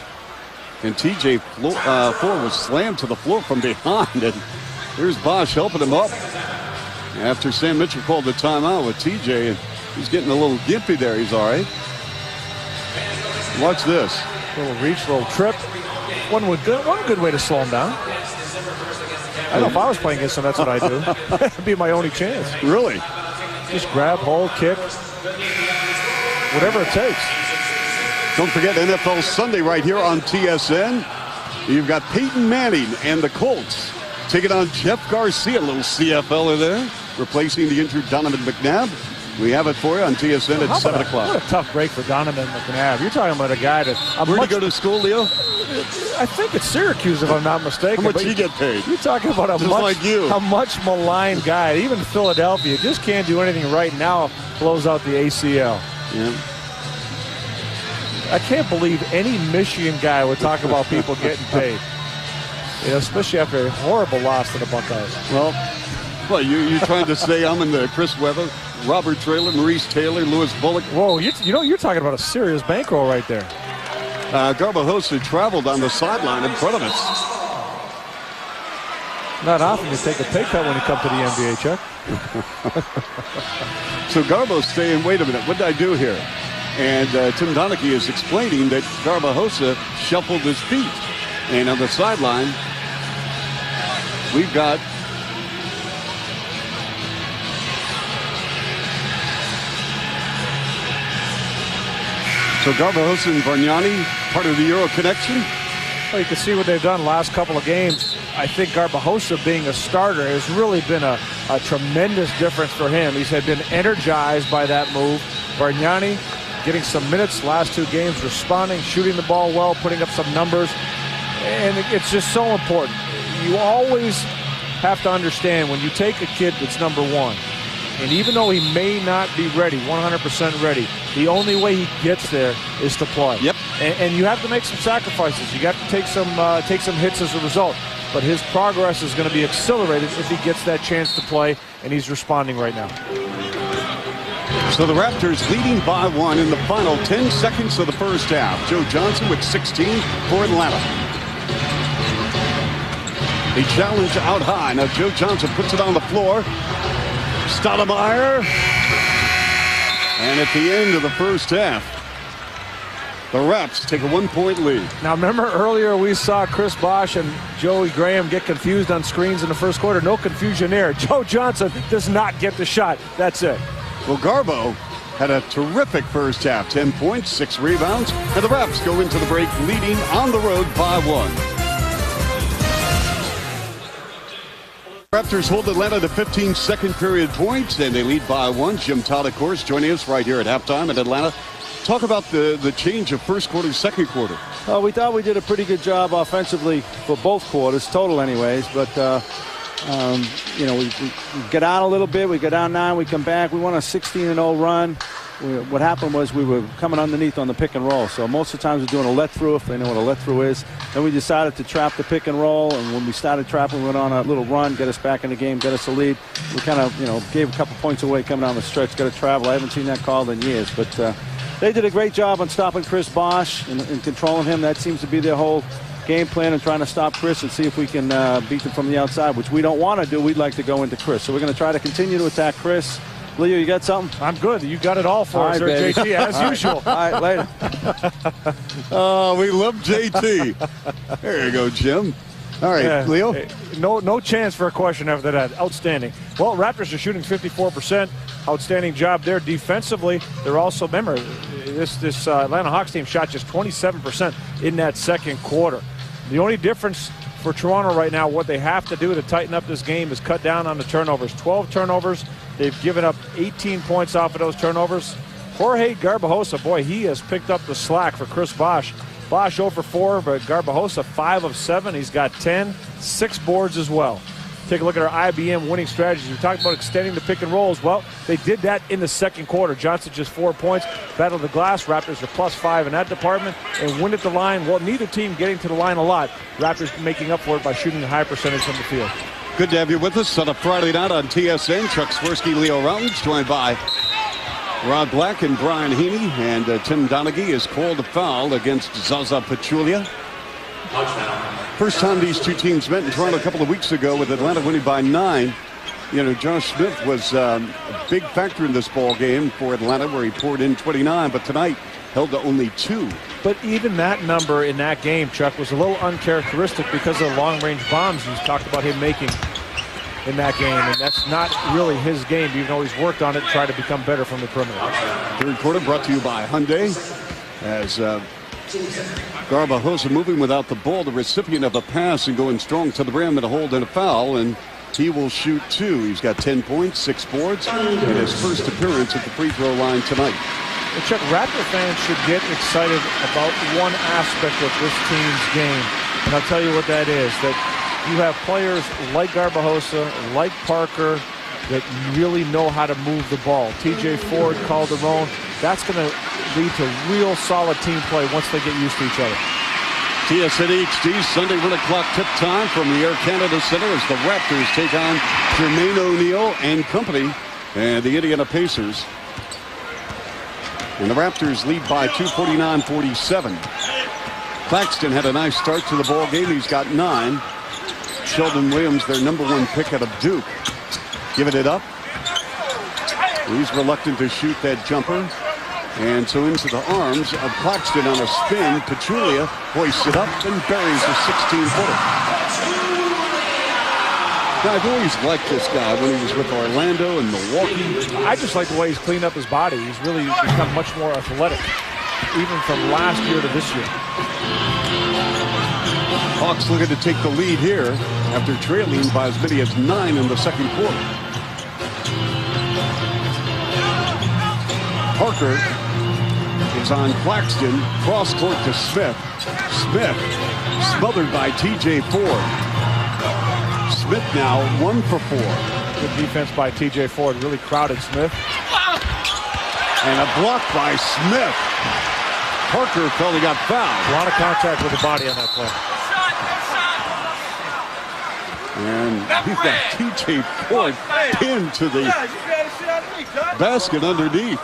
And TJ Ford was slammed to the floor from behind. And here's Bosh helping him up. After Sam Mitchell called the timeout with TJ, and he's getting a little gimpy there. He's all right. Watch this. Little reach, little trip. One good way to slow him down. I don't know if I was playing against him, that's what I do. That'd be my only chance. Really? Just grab, hold, kick. Whatever it takes. Don't forget NFL Sunday right here on TSN. You've got Peyton Manning and the Colts taking on Jeff Garcia, a little CFLer there, replacing the injured Donovan McNabb. We have it for you on TSN at 7 o'clock. What a tough break for Donovan McNabb. You're talking about a guy that... Where'd he go to school, Leo? I think it's Syracuse, if I'm not mistaken. How much he get paid? You're talking about a much maligned guy. Even Philadelphia just can't do anything right now. Blows out the ACL. Yeah. I can't believe any Michigan guy would talk about people getting paid. You know, especially after a horrible loss to the Buckeyes. Well, you're trying to say I'm in the Chris Webber, Robert Traylor, Maurice Taylor, Lewis Bullock. Whoa, you're talking about a serious bankroll right there. Garbajosa traveled on the sideline in front of us. Not often you take a pay cut when you come to the NBA, Chuck. So Garbo's saying, wait a minute, what did I do here? And Tim Donaghy is explaining that Garbajosa shuffled his feet. And on the sideline, we've got Garbajosa and Bargnani, part of the Euro connection. Well, you can see what they've done last couple of games. I think Garbajosa being a starter has really been a tremendous difference for him. He's been energized by that move. Bargnani getting some minutes last 2 games, responding, shooting the ball well, putting up some numbers. And it's just so important. You always have to understand when you take a kid that's number 1, and even though he may not be ready, 100% ready, the only way he gets there is to play. Yep. And you have to make some sacrifices. You got to take some hits as a result. But his progress is going to be accelerated if he gets that chance to play, and he's responding right now. So the Raptors leading by 1 in the final 10 seconds of the first half. Joe Johnson with 16 for Atlanta. A challenge out high. Now Joe Johnson puts it on the floor. Stoudemire. And at the end of the first half, the Raps take a 1-point lead. Now remember earlier we saw Chris Bosh and Joey Graham get confused on screens in the first quarter. No confusion there. Joe Johnson does not get the shot. That's it. Well, Garbo had a terrific first half. 10 points, 6 rebounds, and the Raps go into the break leading on the road by 1. Raptors hold Atlanta to 15 second period points, and they lead by 1. Jim Todd, of course, joining us right here at halftime in Atlanta. Talk about the change of first quarter, second quarter. We thought we did a pretty good job offensively for both quarters, total anyways, but we get out a little bit. We go down 9, we come back. We went on a 16-0 run. what happened was we were coming underneath on the pick and roll. So most of the times we're doing a let through, if they know what a let through is. Then we decided to trap the pick and roll, and when we started trapping, we went on a little run, get us back in the game, get us a lead. We kind of, gave a couple points away coming down the stretch, got to travel. I haven't seen that called in years, but they did a great job on stopping Chris Bosh and controlling him. That seems to be their whole game plan, and trying to stop Chris and see if we can beat them from the outside, which we don't want to do. We'd like to go into Chris. So we're going to try to continue to attack Chris. Leo, you got something? I'm good. You got it all for us, right, JT, as usual. All right, later. Oh, we love JT. There you go, Jim. All right, Leo. No chance for a question after that. Outstanding. Well, Raptors are shooting 54%. Outstanding job there defensively. They're also, remember, this Atlanta Hawks team shot just 27% in that second quarter. The only difference for Toronto right now, what they have to do to tighten up this game is cut down on the turnovers. 12 turnovers. They've given up 18 points off of those turnovers. Jorge Garbajosa, boy, he has picked up the slack for Chris Bosh. Bosh 0 for 4, but Garbajosa 5 of 7. He's got 10, 6 boards as well. Take a look at our IBM winning strategies. We talked about extending the pick and rolls. Well, they did that in the second quarter. Johnson just 4 points. Battle of the glass. Raptors are +5 in that department. And win at the line. Well, neither team getting to the line a lot. Raptors making up for it by shooting a high percentage from the field. Good to have you with us on a Friday night on TSN. Chuck Swirsky, Leo Routledge, joined by Rod Black and Brian Heaney. And Tim Donaghy is called a foul against Zaza Pachulia. First time these two teams met in Toronto a couple of weeks ago, with Atlanta winning by 9. Josh Smith was a big factor in this ball game for Atlanta, where he poured in 29, but tonight held to only 2. But even that number in that game, Chuck, was a little uncharacteristic because of the long-range bombs you talked about him making in that game, and that's not really his game, even though he's worked on it and tried to become better from the perimeter. Third quarter brought to you by Hyundai, as Garbajosa moving without the ball, the recipient of a pass and going strong to the rim and a hold and a foul, and he will shoot 2. He's got 10 points, 6 boards, in his first appearance at the free throw line tonight. Well, Chuck, Raptor fans should get excited about one aspect of this team's game, and I'll tell you what that is, that you have players like Garbajosa, like Parker, that really know how to move the ball. TJ Ford, Calderon, that's going to lead to real solid team play once they get used to each other. TSN HD Sunday 1 o'clock tip time from the Air Canada Center as the Raptors take on Jermaine O'Neal and company and the Indiana Pacers. And the Raptors lead by 249-47. Claxton had a nice start to the ball game. He's got 9. Sheldon Williams, their #1 pick out of Duke, giving it up. He's reluctant to shoot that jumper. And so into the arms of Claxton on a spin. Pachulia hoists it up and buries a 16-footer. Now, I've always liked this guy when he was with Orlando and Milwaukee. I just like the way he's cleaned up his body. He's really become much more athletic, even from last year to this year. Hawks looking to take the lead here after trailing by as many as 9 in the second quarter. Parker is on Claxton, cross court to Smith. Smith smothered by TJ Ford. Smith now 1 for 4. Good defense by TJ Ford, really crowded Smith. And a block by Smith. Parker felt he got fouled. A lot of contact with the body on that play. And he's got TJ Ford pinned to the basket underneath.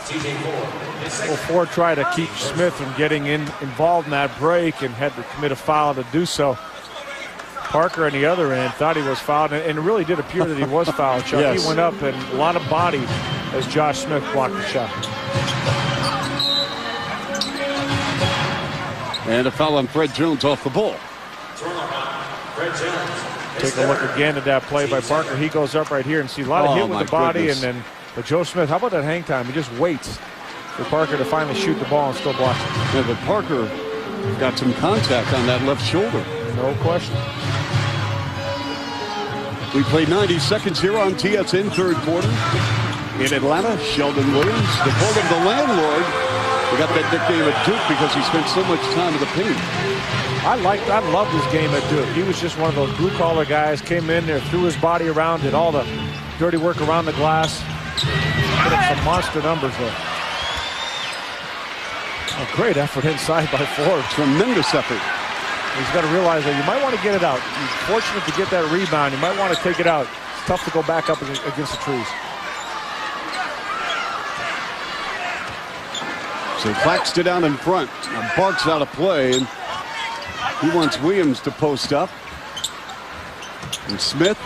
Well, Ford tried to keep Smith from getting involved in that break and had to commit a foul to do so. Parker on the other end thought he was fouled, and it really did appear that he was fouled, Chuck. Yes. He went up and a lot of body as Josh Smith blocked the shot. And a foul on Fred Jones off the ball. Take a look again at that play by Parker. He goes up right here and see a lot of hit with the body. Goodness. And then but Joe Smith, how about that hang time? He just waits for Parker to finally shoot the ball and still block it. Yeah, but Parker got some contact on that left shoulder. No question. We played 90 seconds here on TSN third quarter. In Atlanta, Sheldon Williams, the call of the landlord. We got that nickname at Duke because he spent so much time in the paint. I loved his game at Duke. He was just one of those blue-collar guys, came in there, threw his body around, did all the dirty work around the glass. Put up some monster numbers there. A great effort inside by Ford. Tremendous effort. He's got to realize that you might want to get it out. He's fortunate to get that rebound. You might want to take it out. It's tough to go back up against the trees. So Claxton down in front. Now Barks out of play. And he wants Williams to post up. And Smith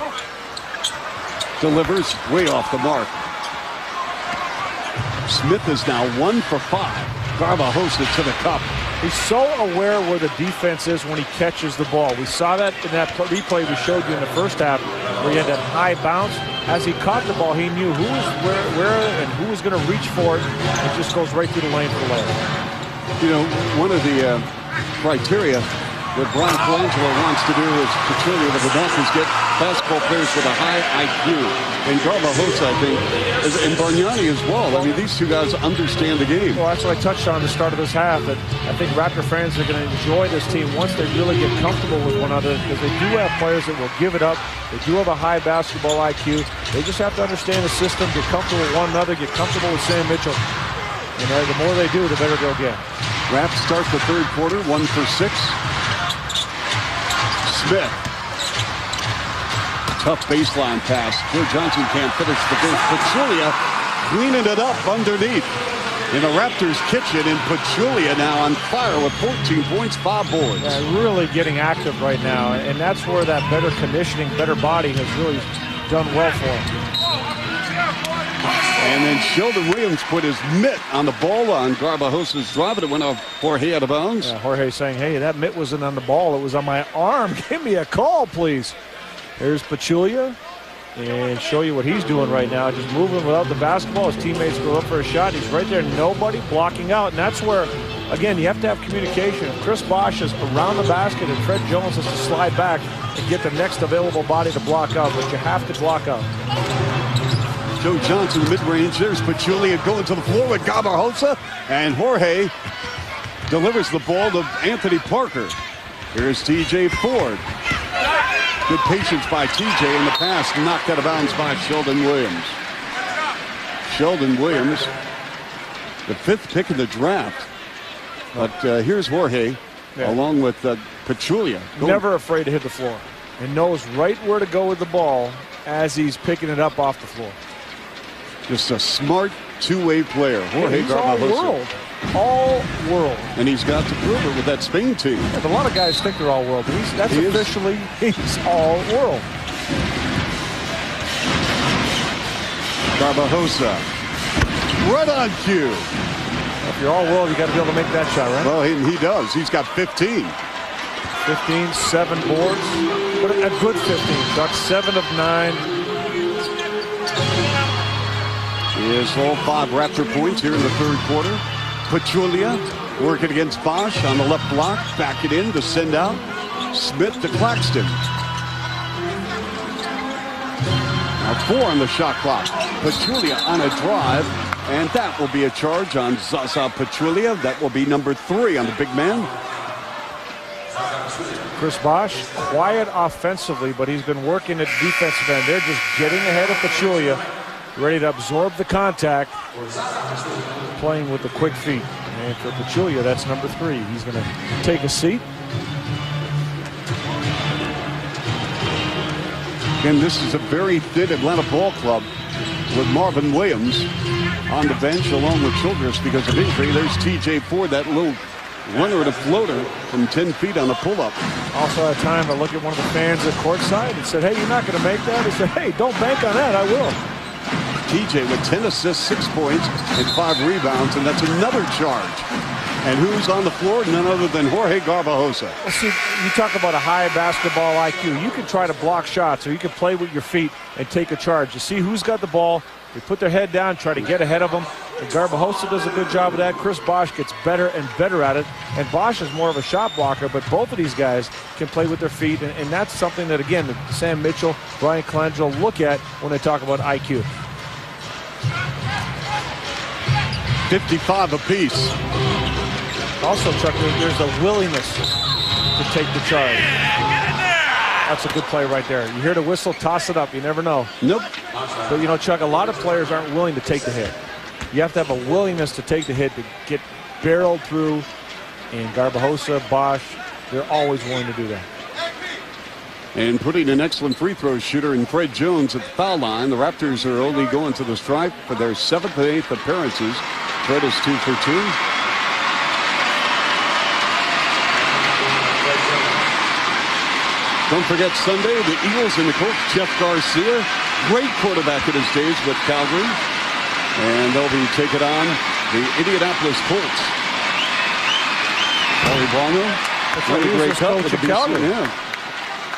delivers way off the mark. Smith is now 1 for 5. Garbajosa to the cup. He's so aware where the defense is when he catches the ball. We saw that in that replay we showed you in the first half where he had that high bounce. As he caught the ball, he knew who was where and who was going to reach for it. It just goes right through the lane for the layup. You know, one of the criteria that Brian Colangelo wants to do is particularly with the Dolphins get basketball players with a high IQ. And Garbajosa, I think, and Bargnani as well. I mean, these two guys understand the game. Well, that's what I touched on at the start of this half, that I think Raptor fans are going to enjoy this team once they really get comfortable with one another, because they do have players that will give it up. They do have a high basketball IQ. They just have to understand the system, get comfortable with one another, get comfortable with Sam Mitchell. And the more they do, the better they'll get. Raps start the third quarter, 1 for 6. Smith. Tough baseline pass. Joe Johnson can't finish the dish. Pachulia cleaning it up underneath in the Raptors' kitchen. And Pachulia now on fire with 14 points, 5 boards. Yeah, really getting active right now. And that's where that better conditioning, better body has really done well for him. And then Sheldon Williams put his mitt on the ball on Garbajosa's drive, and it went off Jorge out of bounds. Yeah, Jorge saying, hey, that mitt wasn't on the ball. It was on my arm. Give me a call, please. There's Pachulia. And show you what he's doing right now. Just moving without the basketball. His teammates go up for a shot. He's right there. Nobody blocking out. And that's where, again, you have to have communication. If Chris Bosh is around the basket and Fred Jones has to slide back and get the next available body to block out. But you have to block out. Joe Johnson, mid-range. There's Pachulia going to the floor with Garbajosa. And Jorge delivers the ball to Anthony Parker. Here's T.J. Ford. Good patience by T.J. in the pass. Knocked out of bounds by Sheldon Williams. Sheldon Williams, the 5th pick in the draft. But here's Jorge, along with Pachulia. Never afraid to hit the floor. And knows right where to go with the ball as he's picking it up off the floor. Just a smart two-way player. Jorge he's Garbajosa. All world. And he's got to prove it with that Spain team. Yeah, but a lot of guys think they're all world, but he's all world. Garbajosa. Right on cue. If you're all world, you got to be able to make that shot, right? Well, he does. He's got 15. 15, 7 boards. But a good 15. Got 7 of 9. Is all 5 Raptor points here in the third quarter. Pachulia working against Bosh on the left block. Back it in to send out. Smith to Claxton. Now 4 on the shot clock. Pachulia on a drive. And that will be a charge on Zaza Pachulia. That will be number 3 on the big man. Chris Bosh, quiet offensively, but he's been working at defensive end. They're just getting ahead of Pachulia. Ready to absorb the contact, playing with the quick feet. And for Pachulia, that's number 3. He's going to take a seat. And this is a very thin Atlanta ball club with Marvin Williams on the bench along with Childress because of injury. There's T.J. Ford, that little runner and a floater from 10 feet on the pull-up. Also had time to look at one of the fans at courtside and said, hey, you're not going to make that? He said, hey, don't bank on that. I will. TJ with 10 assists, 6 points, and 5 rebounds, and that's another charge. And who's on the floor? None other than Jorge Garbajosa. Well, see, you talk about a high basketball IQ. You can try to block shots, or you can play with your feet and take a charge. You see who's got the ball. They put their head down, try to get ahead of them. And Garbajosa does a good job of that. Chris Bosh gets better and better at it. And Bosh is more of a shot blocker, but both of these guys can play with their feet. And that's something that, again, Sam Mitchell, Brian Colangelo look at when they talk about IQ. 55 apiece. Also, Chuck, there's a willingness to take the charge. That's a good play right there. You hear the whistle, toss it up. You never know. Nope. But, you know, Chuck, a lot of players aren't willing to take the hit. You have to have a willingness to take the hit to get barreled through. And Garbajosa, Bosch, they're always willing to do that. And putting an excellent free throw shooter in Fred Jones at the foul line. The Raptors are only going to the stripe for their 7th and 8th appearances. Fred is 2 for 2. Don't forget Sunday, the Eagles and the coach, Jeff Garcia. Great quarterback in his days with Calgary. And they'll be taking on the Indianapolis Colts. Paulie Bonner. That's what he was great cup with the BC. Calgary. Yeah.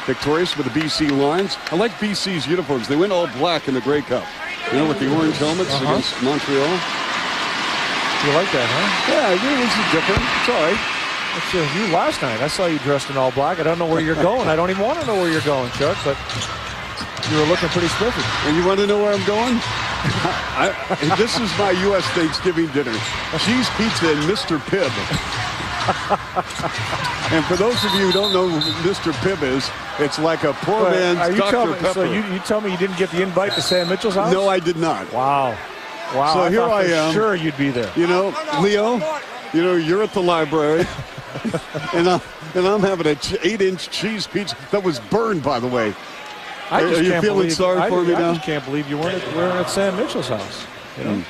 Victorious with the BC Lions. I like BC's uniforms. They went all black in the Grey Cup. You know, with the orange helmets against Montreal. You like that, huh? Yeah, this is different. It's all right. That's you last night. I saw you dressed in all black. I don't know where you're going. I don't even want to know where you're going, Chuck, but you were looking pretty spiffy. And you want to know where I'm going? This is my U.S. Thanksgiving dinner. Cheese pizza and Mr. Pibb. And for those of you who don't know who Mr. Pibb is, it's like a poor man's Dr. Pepper. So you tell me you didn't get the invite to Sam Mitchell's house? No, I did not. Wow. So here I am. Sure you'd be there. You know, Leo, you're at the library. and I'm having an 8-inch cheese pizza that was burned, by the way. Are you feeling sorry for me now? I just can't believe you weren't at Sam Mitchell's house. You know?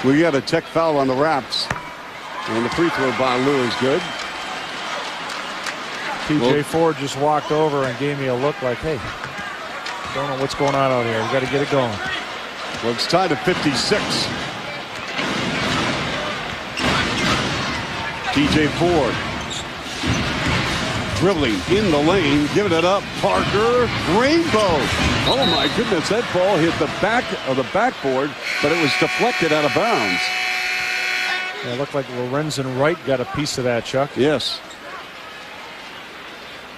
We got a tech foul on the Raps. And the free throw by Lou is good. TJ Ford just walked over and gave me a look like, hey, don't know what's going on out here. We got to get it going. Well, it's tied at 56. TJ Ford dribbling in the lane, giving it up. Parker, Rainbow. Oh my goodness, that ball hit the back of the backboard, but it was deflected out of bounds. Yeah, it looked like Lorenzen Wright got a piece of that, Chuck. Yes.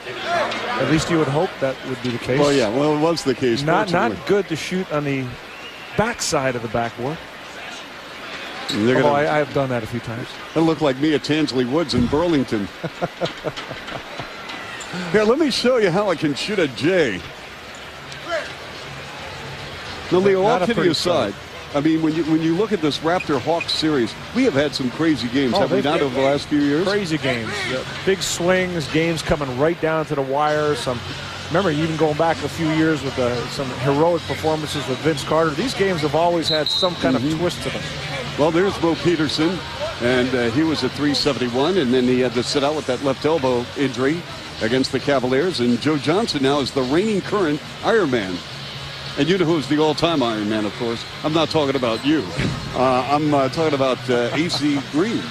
At least you would hope that would be the case. Well, yeah, well, it was the case. Not good to shoot on the backside of the backboard. Although I have done that a few times. It looked like me at Tansley Woods in Burlington. Here, let me show you how I can shoot a J. Now, Leo, all kidding aside, I mean, when you look at this Raptor-Hawks series, we have had some crazy games, have we not, over the last few years? Crazy games. Big swings, games coming right down to the wire. Remember, even going back a few years with some heroic performances with Vince Carter. These games have always had some kind of twist to them. Well, there's Mo Peterson, and he was at 371, and then he had to sit out with that left elbow injury against the Cavaliers. And Joe Johnson now is the reigning current Ironman. And you know who's the all-time Ironman, of course. I'm not talking about you. I'm talking about AC Green.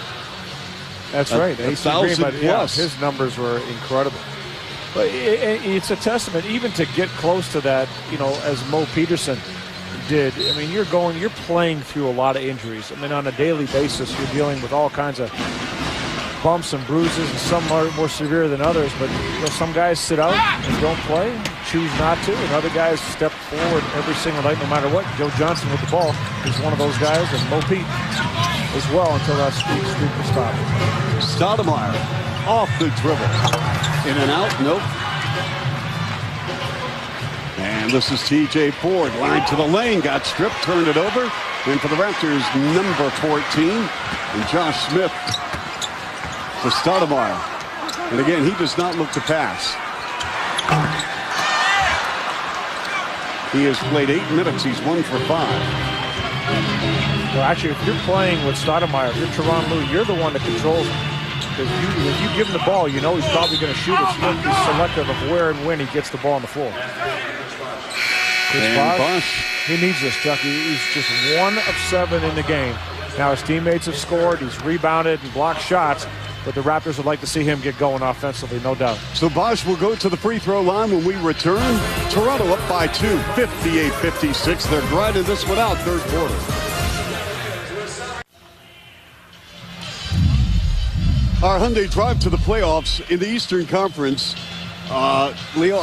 That's right, AC Green. But yeah, his numbers were incredible. But it's a testament, even to get close to that, as Mo Peterson did. I mean, you're playing through a lot of injuries. I mean, on a daily basis, you're dealing with all kinds of bumps and bruises, and some are more severe than others. But some guys sit out and don't play, choose not to, and other guys step forward every single night, no matter what. Joe Johnson with the ball is one of those guys, and Mo Pete as well, until that streak was stopped. Stoudemire off the dribble, in and out, nope. And this is TJ Ford, line to the lane, got stripped, turned it over. And for the Raptors, number 14, and Josh Smith to Stoudemire. And again, he does not look to pass. He has played 8 minutes. He's 1 for 5. Well, actually, if you're playing with Stoudemire, if you're Tyronn Lue, you're the one that controls him. Because if you give him the ball, he's probably going to shoot it. So you have to be selective of where and when he gets the ball on the floor. Bosch, he needs this, Chuck. He's just 1 of 7 in the game. Now his teammates have scored. He's rebounded and blocked shots. But the Raptors would like to see him get going offensively, no doubt. So Bosch will go to the free throw line when we return. Toronto up by 2, 58-56. They're grinding this one out, third quarter. Our Hyundai drive to the playoffs in the Eastern Conference. Leo,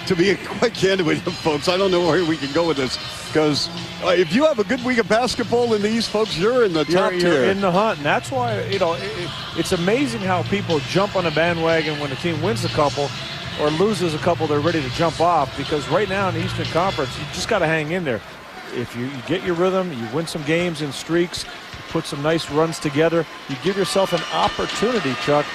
to be quite candid with you folks, I don't know where we can go with this. Because if you have a good week of basketball in the East, folks, you're in the top tier. You're in the hunt. And that's why, it's amazing how people jump on a bandwagon when the team wins a couple or loses a couple. They're ready to jump off. Because right now in the Eastern Conference, you just got to hang in there. if you get your rhythm, you win some games in streaks, you put some nice runs together, you give yourself an opportunity, Chuck,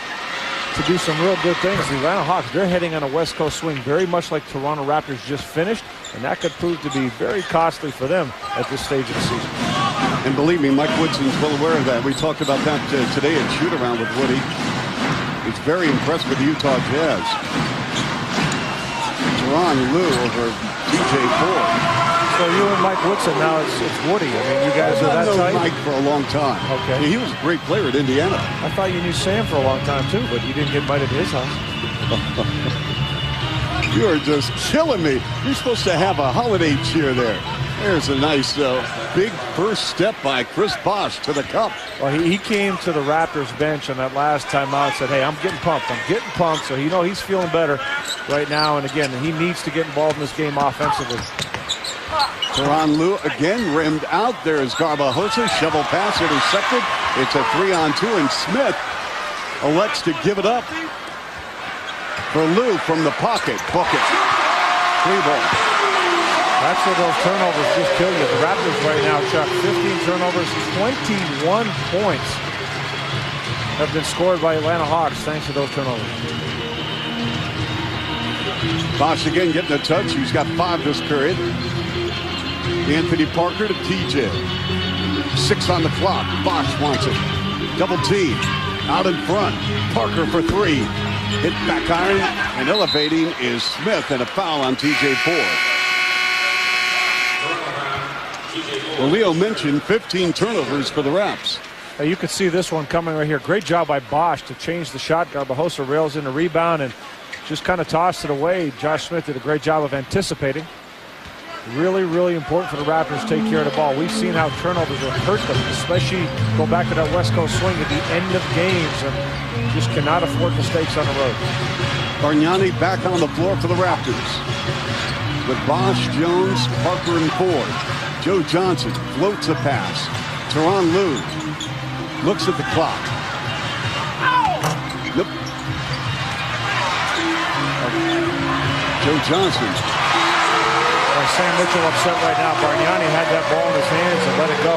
to do some real good things. The Atlanta Hawks, they're heading on a West Coast swing, very much like Toronto Raptors just finished, and that could prove to be very costly for them at this stage of the season. And believe me, Mike Woodson's well aware of that. We talked about that today at shoot-around with Woody. He's very impressed with the Utah Jazz. Teron Lue over TJ Ford. So you and Mike Woodson, now it's Woody. I mean, you guys are that tight? Mike for a long time. Okay. Yeah, he was a great player at Indiana. I thought you knew Sam for a long time, too, but you didn't get invited to his house. You are just killing me. You're supposed to have a holiday cheer there. There's a nice big first step by Chris Bosh to the cup. Well, he came to the Raptors bench on that last timeout and said, hey, I'm getting pumped. I'm getting pumped. So, he's feeling better right now. And, again, he needs to get involved in this game offensively. Teron Lue again rimmed out. There's Garbajosa. Shovel pass intercepted. It's a 3-on-2, and Smith elects to give it up for Lue from the pocket. Book it. 3-ball. That's where those turnovers just kill you. The Raptors right now, Chuck, 15 turnovers, 21 points have been scored by Atlanta Hawks thanks to those turnovers. Bosh again getting a touch. He's got 5 this period. Anthony Parker to TJ. 6 on the clock. Bosh wants it. Double team. Out in front. Parker for 3. Hit back iron. And elevating is Smith, and a foul on TJ Ford. Well, Leo mentioned 15 turnovers for the Raps. You can see this one coming right here. Great job by Bosh to change the shot. Garbajosa rails in the rebound and just kind of tossed it away. Josh Smith did a great job of anticipating. Really, really important for the Raptors to take care of the ball. We've seen how turnovers have hurt them, especially go back to that West Coast swing at the end of games, and just cannot afford mistakes on the road. Bargnani back on the floor for the Raptors. With Bosh, Jones, Parker, and Ford. Joe Johnson floats a pass. Teron Lue looks at the clock. Nope. Joe Johnson. Sam Mitchell upset right now. Bargnani had that ball in his hands and let it go.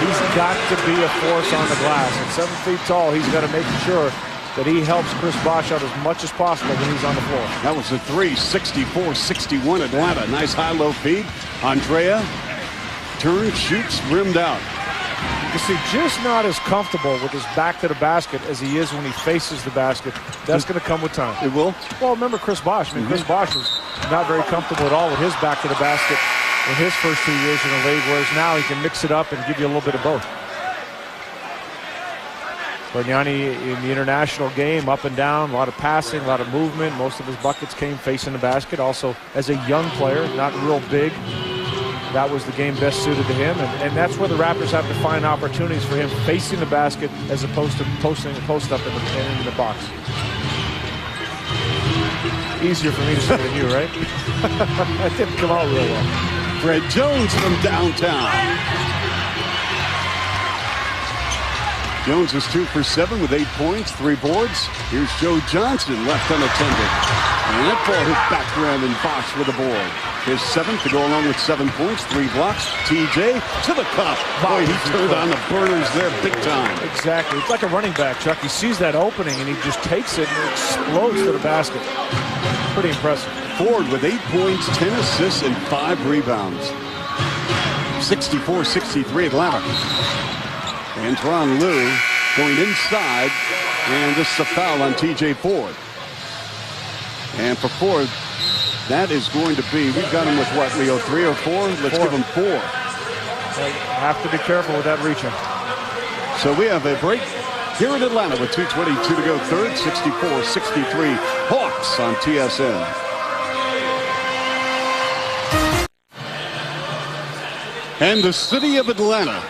He's got to be a force on the glass. At 7 feet tall, he's got to make sure that he helps Chris Bosh out as much as possible when he's on the floor. That was a 3, 64-61 Atlanta. Nice high-low feed. Andrea turns, shoots, rimmed out. You see, just not as comfortable with his back to the basket as he is when he faces the basket. That's going to come with time. It will? Well, remember Chris Bosh. Chris Bosh was not very comfortable at all with his back to the basket in his first 2 years in the league, whereas now he can mix it up and give you a little bit of both. Bargnani in the international game, up and down, a lot of passing, a lot of movement. Most of his buckets came facing the basket. Also, as a young player, not real big. That was the game best suited to him, and that's where the Raptors have to find opportunities for him facing the basket as opposed to posting a post up in the box. Easier for me to say than you, right? That didn't come out real well. Fred Jones from downtown. Jones is 2 for 7 with 8 points, 3 boards. Here's Joe Johnson left unattended. And that ball hit back rim, and Bosh with a board. His 7th to go along with 7 points, 3 blocks. TJ to the cup. Boy, he turned on the burners there big time. Exactly. It's like a running back, Chuck. He sees that opening, and he just takes it and explodes to the basket. Pretty impressive. Ford with 8 points, 10 assists, and 5 rebounds. 64-63 Atlanta. And Teron Lue going inside, and this is a foul on TJ Ford. And for Ford, that is going to be, we've got him with what, Leo, 3 or 4? Let's give him 4. Have to be careful with that reaching. So we have a break here in Atlanta with 2:22 to go third, 64-63 Hawks on TSN. And the city of Atlanta.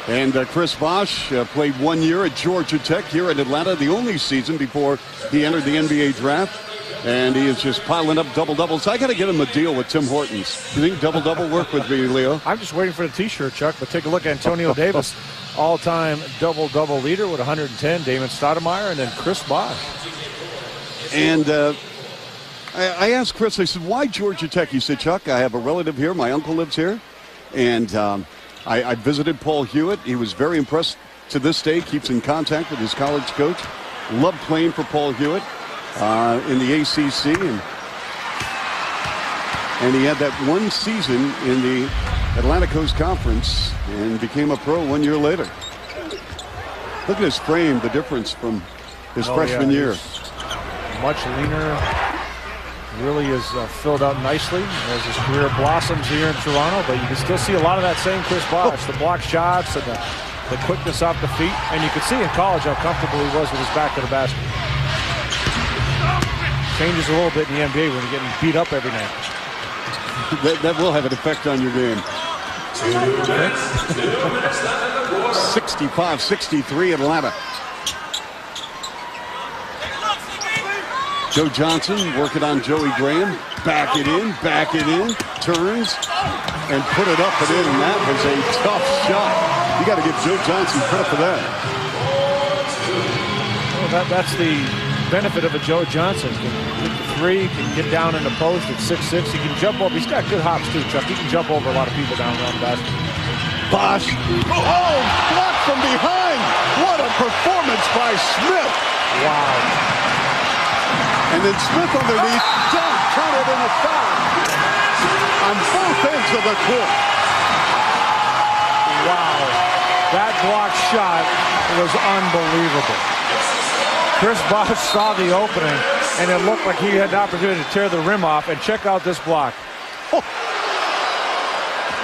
And Chris Bosh played 1 year at Georgia Tech here in Atlanta, the only season before he entered the NBA draft. And he is just piling up double-doubles. I got to get him a deal with Tim Hortons. You think double-double work with me, Leo? I'm just waiting for the T-shirt, Chuck. But take a look at Antonio Davis, all-time double-double leader with 110. Damon Stoudemire, and then Chris Bosh. And I asked Chris, I said, why Georgia Tech? He said, Chuck, I have a relative here. My uncle lives here. And I visited Paul Hewitt. He was very impressed to this day, keeps in contact with his college coach. Loved playing for Paul Hewitt in the ACC. And he had that one season in the Atlantic Coast Conference and became a pro 1 year later. Look at his frame, the difference from his freshman year. Much leaner. Really is filled out nicely as his career blossoms here in Toronto, but you can still see a lot of that same Chris Bosh, the block shots and the quickness off the feet, and you could see in college how comfortable he was with his back to the basket. Changes a little bit in the NBA when you're getting beat up every night. That will have an effect on your game. 65-63 Atlanta. Joe Johnson working on Joey Graham. Back it in, turns, and put it up and in, and that was a tough shot. You got to give Joe Johnson credit for that. Well, that's the benefit of a Joe Johnson. Can hit the three, can get down in the post at 6'6". He can jump over. He's got good hops too, Chuck. He can jump over a lot of people down around the basket. Bosh. Oh, blocked from behind. What a performance by Smith. Wow. And then Smith underneath, dunk, counted in a foul on both ends of the court. Wow, that block shot was unbelievable. Chris Bosh saw the opening, and it looked like he had the opportunity to tear the rim off. And check out this block. Oh.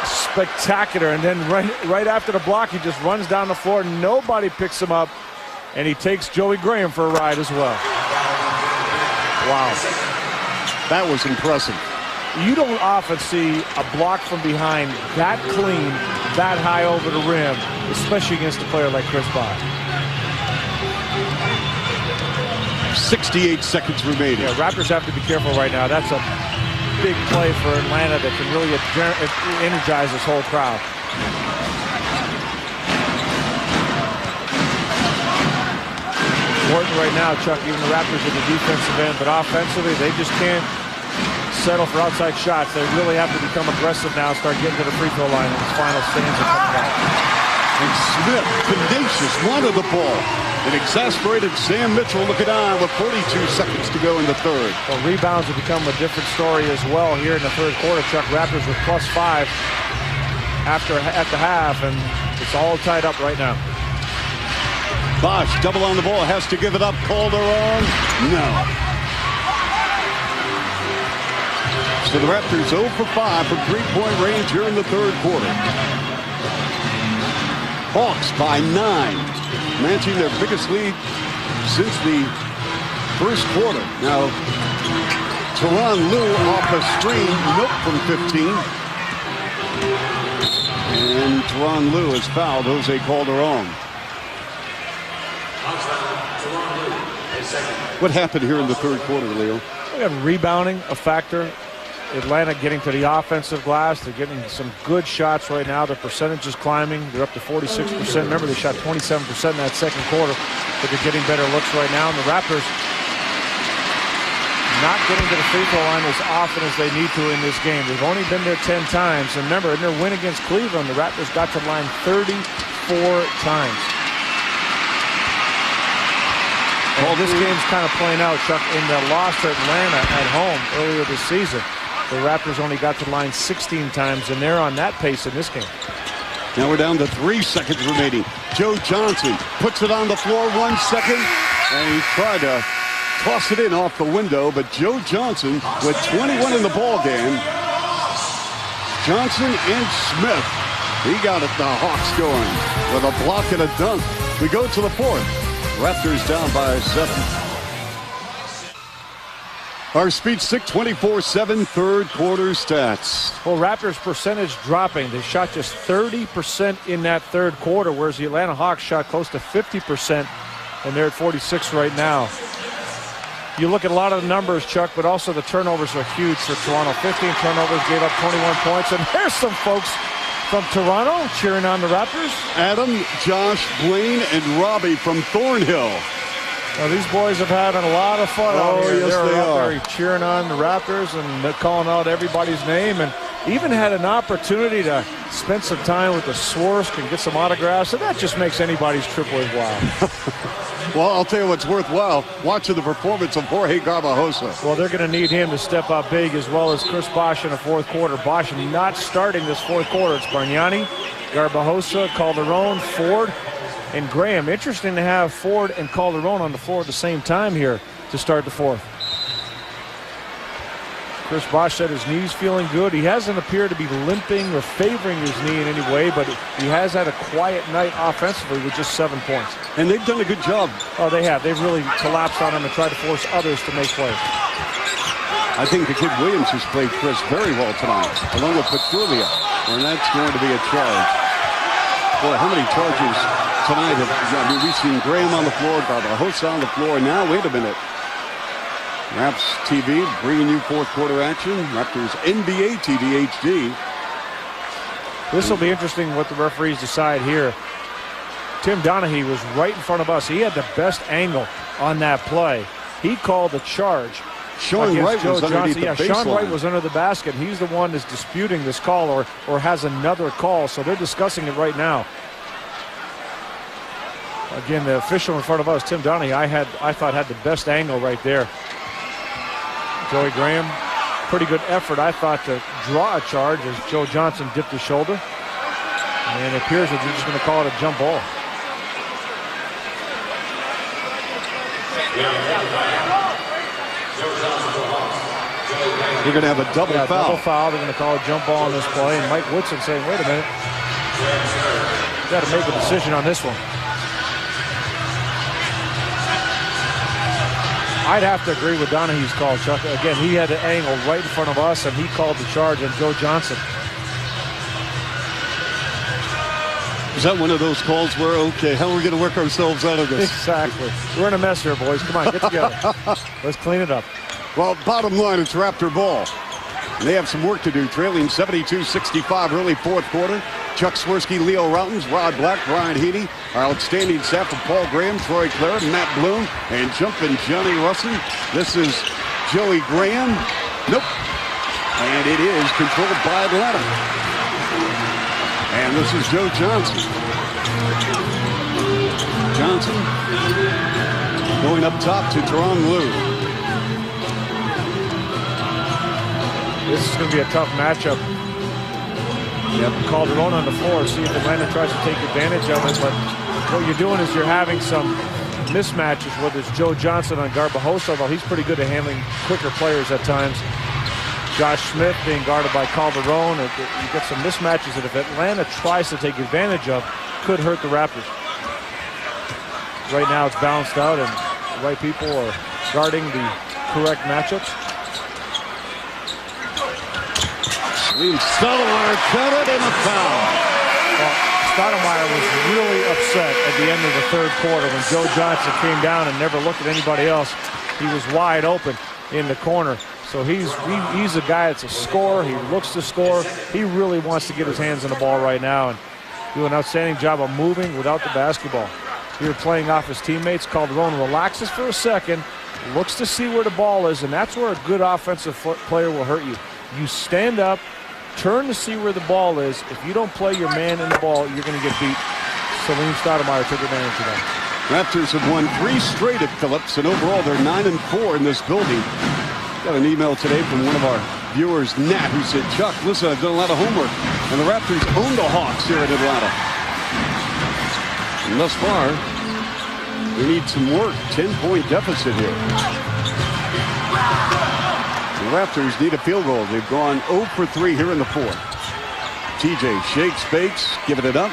Spectacular. And then right after the block, he just runs down the floor. Nobody picks him up, and he takes Joey Graham for a ride as well. Wow. That was impressive. You don't often see a block from behind that clean, that high over the rim, especially against a player like Chris Bosh. 68 seconds remaining. Yeah, Raptors have to be careful right now. That's a big play for Atlanta that can really energize this whole crowd. Important right now, Chuck, even the Raptors at the defensive end, but offensively, they just can't settle for outside shots. They really have to become aggressive now, start getting to the free throw line in the final stanza coming back. And Smith, tenacious, wanted the ball. An exasperated Sam Mitchell looking on with 42 seconds to go in the third. Well, rebounds have become a different story as well here in the third quarter. Chuck, Raptors with +5 at the half, and it's all tied up right now. Bosh, double on the ball, has to give it up. Calderon, no. So the Raptors 0 for 5 from three-point range here in the third quarter. Hawks by 9, matching their biggest lead since the first quarter. Now, Tyronn Lue off a screen, Milk from 15. And Tyronn Lue has fouled Jose Calderon. What happened here in the third quarter, Leo? We have rebounding a factor. Atlanta getting to the offensive glass. They're getting some good shots right now. Their percentage is climbing. They're up to 46%. Remember, they shot 27% in that second quarter, but they're getting better looks right now. And the Raptors not getting to the free throw line as often as they need to in this game. They've only been there 10 times. And remember, in their win against Cleveland, the Raptors got to the line 34 times. Well, this game's kind of playing out, Chuck, in the loss to Atlanta at home earlier this season. The Raptors only got to the line 16 times, and they're on that pace in this game. Now we're down to 3 seconds remaining. Joe Johnson puts it on the floor 1 second, and he tried to toss it in off the window, but Joe Johnson with 21 in the ball game. Johnson and Smith, he got it, the Hawks going with a block and a dunk. We go to the fourth. Raptors down by 7. Our Speed Stick 24/7 third quarter stats. Well, Raptors percentage dropping. They shot just 30% in that third quarter, whereas the Atlanta Hawks shot close to 50%, and they're at 46 right now. You look at a lot of the numbers, Chuck, but also the turnovers are huge for Toronto. 15 turnovers, gave up 21 points, and there's some folks from Toronto cheering on the Raptors. Adam, Josh, Blaine, and Robbie from Thornhill. Now, these boys have had a lot of fun out here. Yes, They're they out are. there cheering on the Raptors and calling out everybody's name. And even had an opportunity to spend some time with the Swarsk and get some autographs, and that just makes anybody's trip worthwhile. Well, I'll tell you what's worthwhile, watching the performance of Jorge Garbajosa. Well, they're going to need him to step up big, as well as Chris Bosh in the fourth quarter. Bosh not starting this fourth quarter. It's Bargnani, Garbajosa, Calderon, Ford, and Graham. Interesting to have Ford and Calderon on the floor at the same time here to start the fourth. Chris Bosh said his knee's feeling good. He hasn't appeared to be limping or favoring his knee in any way, but he has had a quiet night offensively with just 7 points. And they've done a good job. Oh, they have. They've really collapsed on him and tried to force others to make plays. I think the kid Williams has played Chris very well tonight, along with Petrulia, and that's going to be a charge. Boy, how many charges tonight we've seen Graham on the floor, Garbajosa on the floor, and now, wait a minute. Raps TV bringing you fourth quarter action. Raptors NBA TV HD. This will be interesting what the referees decide here. Tim Donaghy was right in front of us. He had the best angle on that play. He called the charge. Sean Wright was underneath the baseline. Sean Wright was under the basket. He's the one that's disputing this call or has another call, so they're discussing it right now. Again, the official in front of us, Tim Donaghy, I thought had the best angle right there. Joey Graham, pretty good effort, I thought, to draw a charge as Joe Johnson dipped his shoulder. And it appears that they're just going to call it a jump ball. You're going to have a double foul. Double foul. They're going to call a jump ball on this play. And Mike Woodson saying, wait a minute. You've got to make a decision on this one. I'd have to agree with Donaghy's call, Chuck. Again, he had the angle right in front of us, and he called the charge on Joe Johnson. Is that one of those calls where, okay, how are we going to work ourselves out of this? Exactly. We're in a mess here, boys. Come on, get together. Let's clean it up. Well, bottom line, it's Raptor ball. They have some work to do, trailing 72-65 early fourth quarter. Chuck Swirsky, Leo Routens, Rod Black, Brian Heaney, our outstanding staff of Paul Graham, Troy Clare, Matt Bloom, and jumping Johnny Russell. This is Joey Graham. Nope. And it is controlled by Atlanta. And this is Joe Johnson. Johnson going up top to Tyronn Lue. This is going to be a tough matchup. Yep, Calderon on the floor. See if Atlanta tries to take advantage of it. But what you're doing is you're having some mismatches, whether it's Joe Johnson on Garbajosa, although he's pretty good at handling quicker players at times. Josh Smith being guarded by Calderon. You get some mismatches that if Atlanta tries to take advantage of, could hurt the Raptors. Right now it's balanced out and the right people are guarding the correct matchups. Stoudemire counted and a foul. Well, Stoudemire was really upset at the end of the third quarter when Joe Johnson came down and never looked at anybody else. He was wide open in the corner. So he's a guy that's a scorer. He looks to score. He really wants to get his hands on the ball right now and do an outstanding job of moving without the basketball. Here playing off his teammates. Calderon relaxes for a second, looks to see where the ball is, and that's where a good offensive player will hurt you. You stand up, turn to see where the ball is. If you don't play your man in the ball, you're going to get beat. Salim Stoudemire took advantage of that. Raptors have won 3 straight at Phillips, and overall they're 9-4 in this building. Got an email today from one of our viewers, Nat, who said, Chuck, listen, I've done a lot of homework, and the Raptors own the Hawks here in Atlanta. And thus far, we need some work. 10-point deficit here. The Raptors need a field goal. They've gone 0 for 3 here in the fourth. TJ shakes, fakes, giving it up.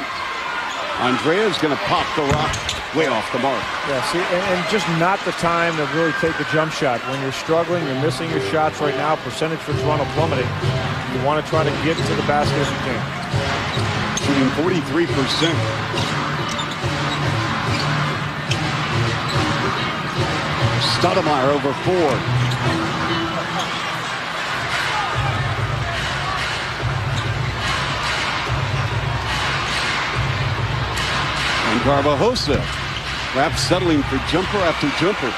Andrea's going to pop the rock way off the mark. Yeah, see, and just not the time to really take a jump shot. When you're struggling, you're missing your shots right now, percentage for Toronto plummeting. You want to try to get to the basket if you can. Shooting 43%. Stoudemire over Ford. And Garbajosa. Raps settling for jumper after jumper.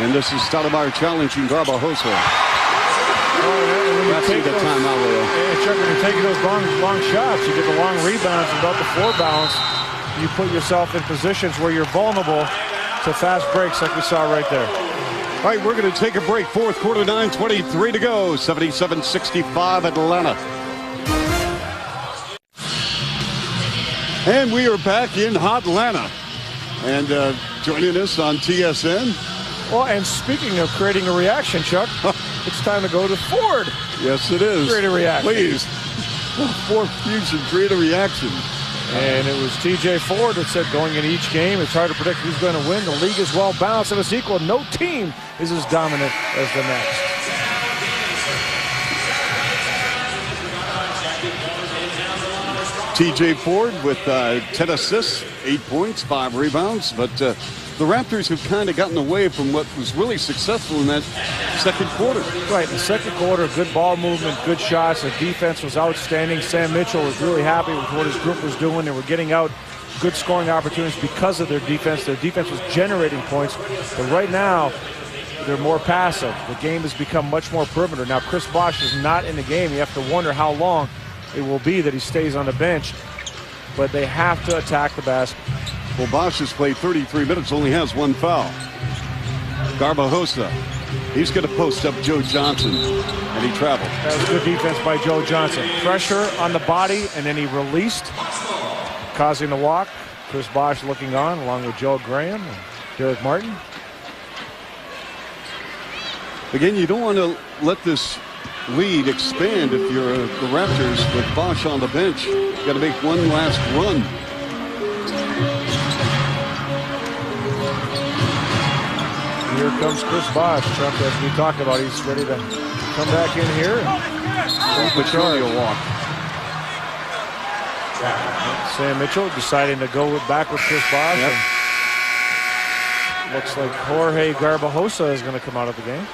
And this is Stoudemire challenging Garbajosa. That's the timeout, Leo. And Chuck, when you're taking those long shots, you get the long rebounds without the floor balance. You put yourself in positions where you're vulnerable to fast breaks like we saw right there. All right, we're going to take a break. Fourth quarter, 9:23 to go. 77-65 Atlanta. And we are back in Hotlanta. And joining us on TSN. Well, and speaking of creating a reaction, Chuck, it's time to go to Ford. Yes, it is. Create a reaction. Please. Ford Fusion, create a reaction. And it was TJ Ford that said going into each game, it's hard to predict who's going to win. The league is well balanced and it's equal. No team is as dominant as the next. TJ Ford with 10 assists, 8 points, 5 rebounds. But the Raptors have kind of gotten away from what was really successful in that second quarter. Right, in the second quarter, good ball movement, good shots. The defense was outstanding. Sam Mitchell was really happy with what his group was doing. They were getting out good scoring opportunities because of their defense. Their defense was generating points. But right now, they're more passive. The game has become much more perimeter. Now, Chris Bosh is not in the game. You have to wonder how long it will be that he stays on the bench. But they have to attack the basket. Well, Bosh has played 33 minutes, only has 1 foul. Garbajosa, he's going to post up Joe Johnson, and he traveled. That was good defense by Joe Johnson. Pressure on the body, and then he released, causing the walk. Chris Bosh looking on, along with Joe Graham and Derek Martin. Again, you don't want to let this lead expand if you're the Raptors with Bosh on the bench. You got to make one last run. Here comes Chris Bosh, Chuck, as we talked about. He's ready to come back in here and lead the charge. Walk. Sam Mitchell deciding to go back with Chris Bosh. Yep. And looks like Jorge Garbajosa is going to come out of the game.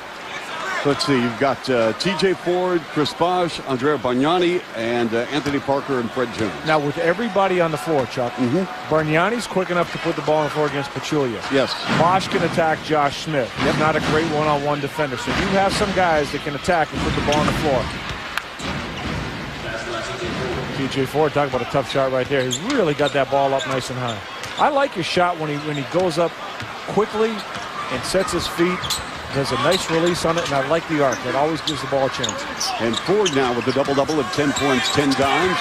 Let's see, you've got TJ Ford, Chris Bosh, Andrea Bargnani, and Anthony Parker and Fred Jones. Now, with everybody on the floor, Chuck, Bargnani's quick enough to put the ball on the floor against Pachulia. Yes. Bosh can attack Josh Smith. He's not a great one-on-one defender. So you have some guys that can attack and put the ball on the floor. TJ Ford, talk about a tough shot right there. He's really got that ball up nice and high. I like his shot when he goes up quickly and sets his feet. There's a nice release on it, and I like the arc. That always gives the ball a chance. And Ford now with a double-double of 10 points, 10 dimes.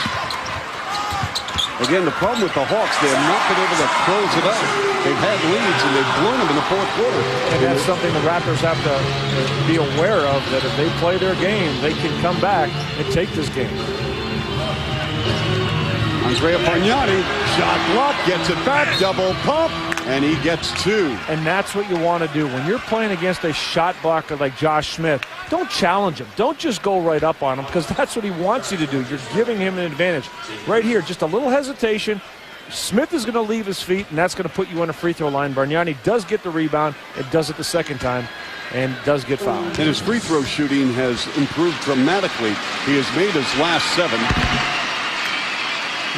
Again, the problem with the Hawks, they have not been able to close it up. They've had leads, and they've blown them in the fourth quarter. And that's something the Raptors have to be aware of, that if they play their game, they can come back and take this game. Andrea Bargnani, shot block, gets it back, double pump. And he gets 2. And that's what you want to do. When you're playing against a shot blocker like Josh Smith, don't challenge him. Don't just go right up on him, because that's what he wants you to do. You're giving him an advantage. Right here, just a little hesitation. Smith is going to leave his feet, and that's going to put you on a free throw line. Bargnani does get the rebound. It does it the second time, and does get fouled. And his free throw shooting has improved dramatically. He has made his last 7.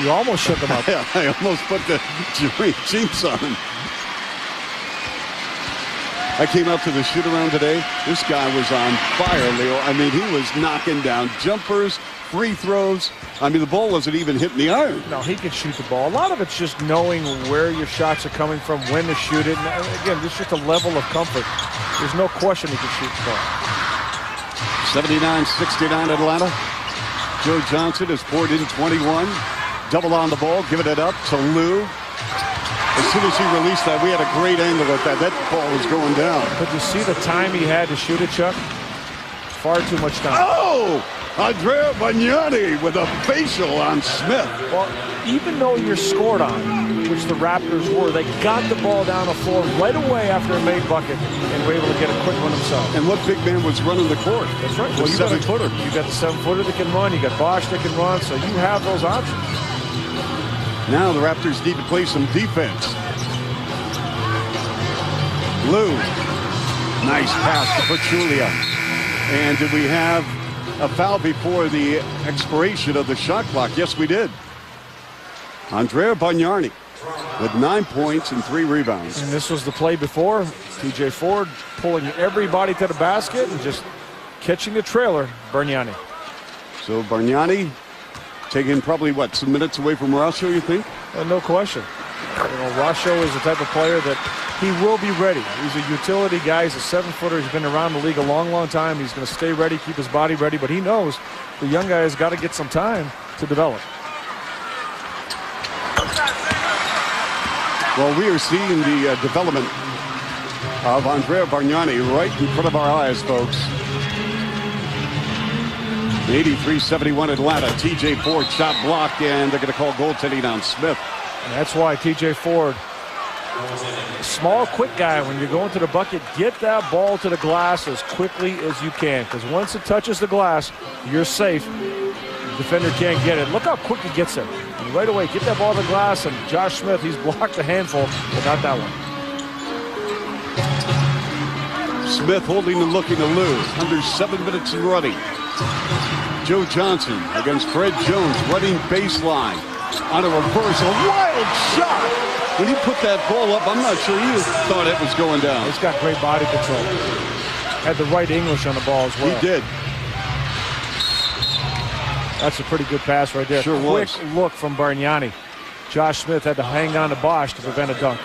You almost shook him up. I almost put the jeans on him. I came out to the shoot-around today. This guy was on fire, Leo. I mean, he was knocking down jumpers, free throws. I mean, the ball wasn't even hitting the iron. No, he can shoot the ball. A lot of it's just knowing where your shots are coming from, when to shoot it. And again, it's just a level of comfort. There's no question he can shoot the ball. 79-69 Atlanta. Joe Johnson has poured in 21. Double on the ball, giving it up to Lou. As soon as he released that, we had a great angle at that. That ball was going down. But you see the time he had to shoot it, Chuck? Far too much time. Oh! Andrea Bargnani with a facial on Smith. Well, even though you're scored on, which the Raptors were, they got the ball down the floor right away after a made bucket and were able to get a quick one themselves. And what big man was running the court? That's right. Well, you 7-footer. You got the 7-footer that can run. You got Bosh that can run. So you have those options. Now the Raptors need to play some defense. Lou. Nice pass to Pachulia. And did we have a foul before the expiration of the shot clock? Yes, we did. Andrea Bargnani with 9 points and 3 rebounds. And this was the play before. TJ Ford pulling everybody to the basket and just catching the trailer, Bargnani. So Bargnani taking probably, some minutes away from Rasho, you think? No question. Rasho is the type of player that he will be ready. He's a utility guy. He's a 7-footer. He's been around the league a long, long time. He's going to stay ready, keep his body ready, but he knows the young guy has got to get some time to develop. Well, we are seeing the development of Andrea Bargnani right in front of our eyes, folks. 83-71 Atlanta. TJ Ford shot blocked, and they're going to call goaltending on Smith. And that's why TJ Ford, small, quick guy, when you're going to the bucket, get that ball to the glass as quickly as you can, because once it touches the glass, you're safe. The defender can't get it. Look how quick he gets there. And right away, get that ball to the glass, and Josh Smith, he's blocked a handful, but not that one. Smith holding and looking to lose. Under 7 minutes and running. Joe Johnson against Fred Jones, running baseline. On a reverse, a wild shot. When he put that ball up, I'm not sure he thought it was going down. He's got great body control. Had the right English on the ball as well. He did. That's a pretty good pass right there. Sure was. Quick look from Bargnani. Josh Smith had to hang on to Bosch to prevent a dunk.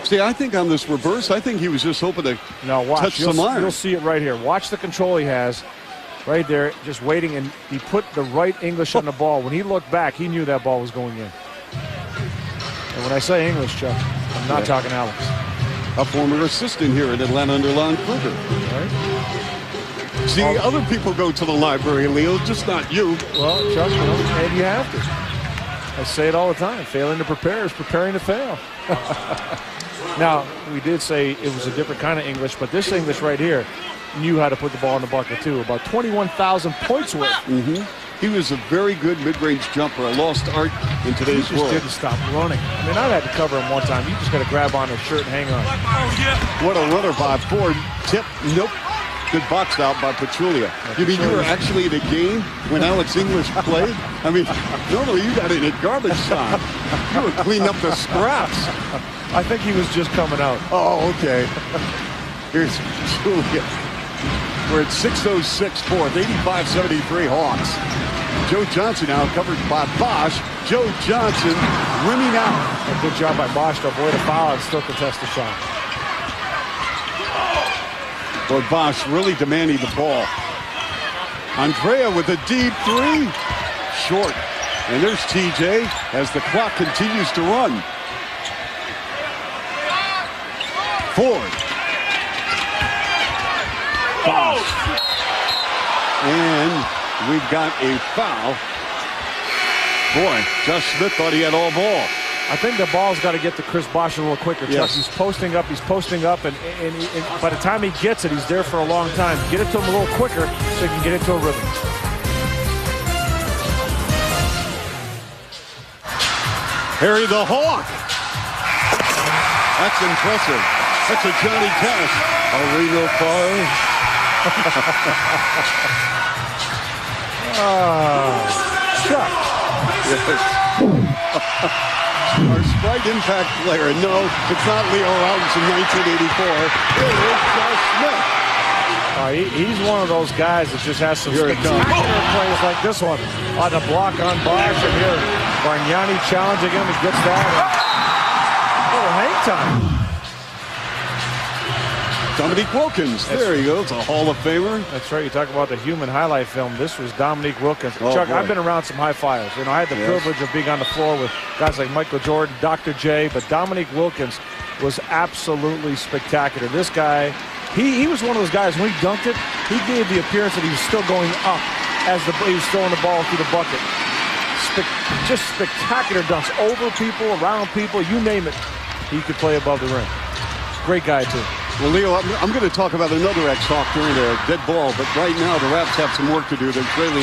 See, I think on this reverse, I think he was just hoping to touch some iron. You'll see it right here. Watch the control he has. Right there, just waiting, and he put the right English on the ball. When he looked back, he knew that ball was going in. And when I say English, Chuck, I'm not talking Alex. A former assistant here at Atlanta under Lon Kruger. Right. See, other people go to the library, Leo, just not you. Well, Chuck, and you have to. I say it all the time. Failing to prepare is preparing to fail. Now, we did say it was a different kind of English, but this English right here knew how to put the ball in the bucket, too. About 21,000 points worth. He was a very good mid-range jumper, a lost art in today's world. He just didn't stop running. I mean, I had to cover him one time. You just got to grab on his shirt and hang on. What a runner by Ford. Tip, nope. Good box out by Petrulia. You mean you were actually at a game when Alex English played? I mean, normally you got it at garbage time. You were cleaning up the scraps. I think he was just coming out. Oh, okay. Here's Petrulia. We're at 6:06 fourth, 85-73 Hawks. Joe Johnson now covered by Bosch. Joe Johnson rimming out. A good job by Bosch to avoid a foul and still contest the shot. Boy, Bosch really demanding the ball. Andrea with a deep three. Short. And there's TJ as the clock continues to run. Ford. Bosch. And we've got a foul. Boy, Josh Smith thought he had all ball. I think the ball's got to get to Chris Bosch a little quicker, Chuck. Yes. He's posting up, and by the time he gets it, he's there for a long time. Get it to him a little quicker so he can get into a rhythm. Harry the Hawk. That's impressive. That's a Johnny Cash. Arena fire. Chuck. Our Sprite Impact player. No, it's not Leo Robinson, 1984. It is Josh Smith. He's one of those guys that just has some spectacular plays like this one. On the block on Bosch, and here Bargnani challenging him. He gets that. Oh, hang time. Dominique Wilkins. There he goes, a Hall of Famer. That's right. You talk about the human highlight film. This was Dominique Wilkins. Oh, Chuck, boy. I've been around some high flyers. You know, I had the privilege of being on the floor with guys like Michael Jordan, Dr. J, but Dominique Wilkins was absolutely spectacular. This guy, he was one of those guys, when he dunked it, he gave the appearance that he was still going up as he was throwing the ball through the bucket. Just spectacular dunks. Over people, around people, you name it. He could play above the rim. Great guy, too. Well, Leo, I'm going to talk about another X-Hawk during a dead ball, but right now the Raps have some work to do. They're trailing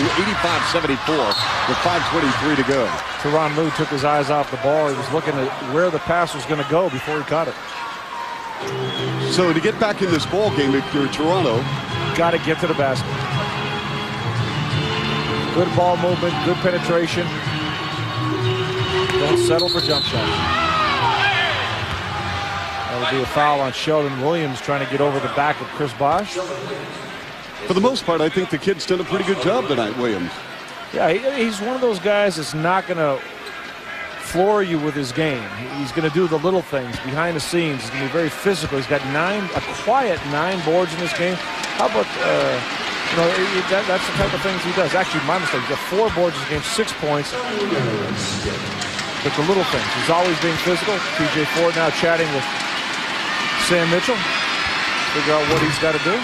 85-74 with 5:23 to go. Teron Lue took his eyes off the ball. He was looking at where the pass was going to go before he caught it. So to get back in this ball game, if you're Toronto, got to get to the basket. Good ball movement, good penetration. Don't settle for jump shots. That'll be a foul on Sheldon Williams trying to get over the back of Chris Bosch. for the most part, I think the kid's done a pretty good job tonight, Williams. Yeah, he's one of those guys that's not going to floor you with his game. He's going to do the little things behind the scenes. He's going to be very physical. He's got a quiet 9 boards in this game. How about, that's the type of things he does. Actually, my mistake. He's got 4 boards in this game, 6 points. But the little things. He's always being physical. TJ Ford now chatting with Sam Mitchell. Figure out what he's got to do.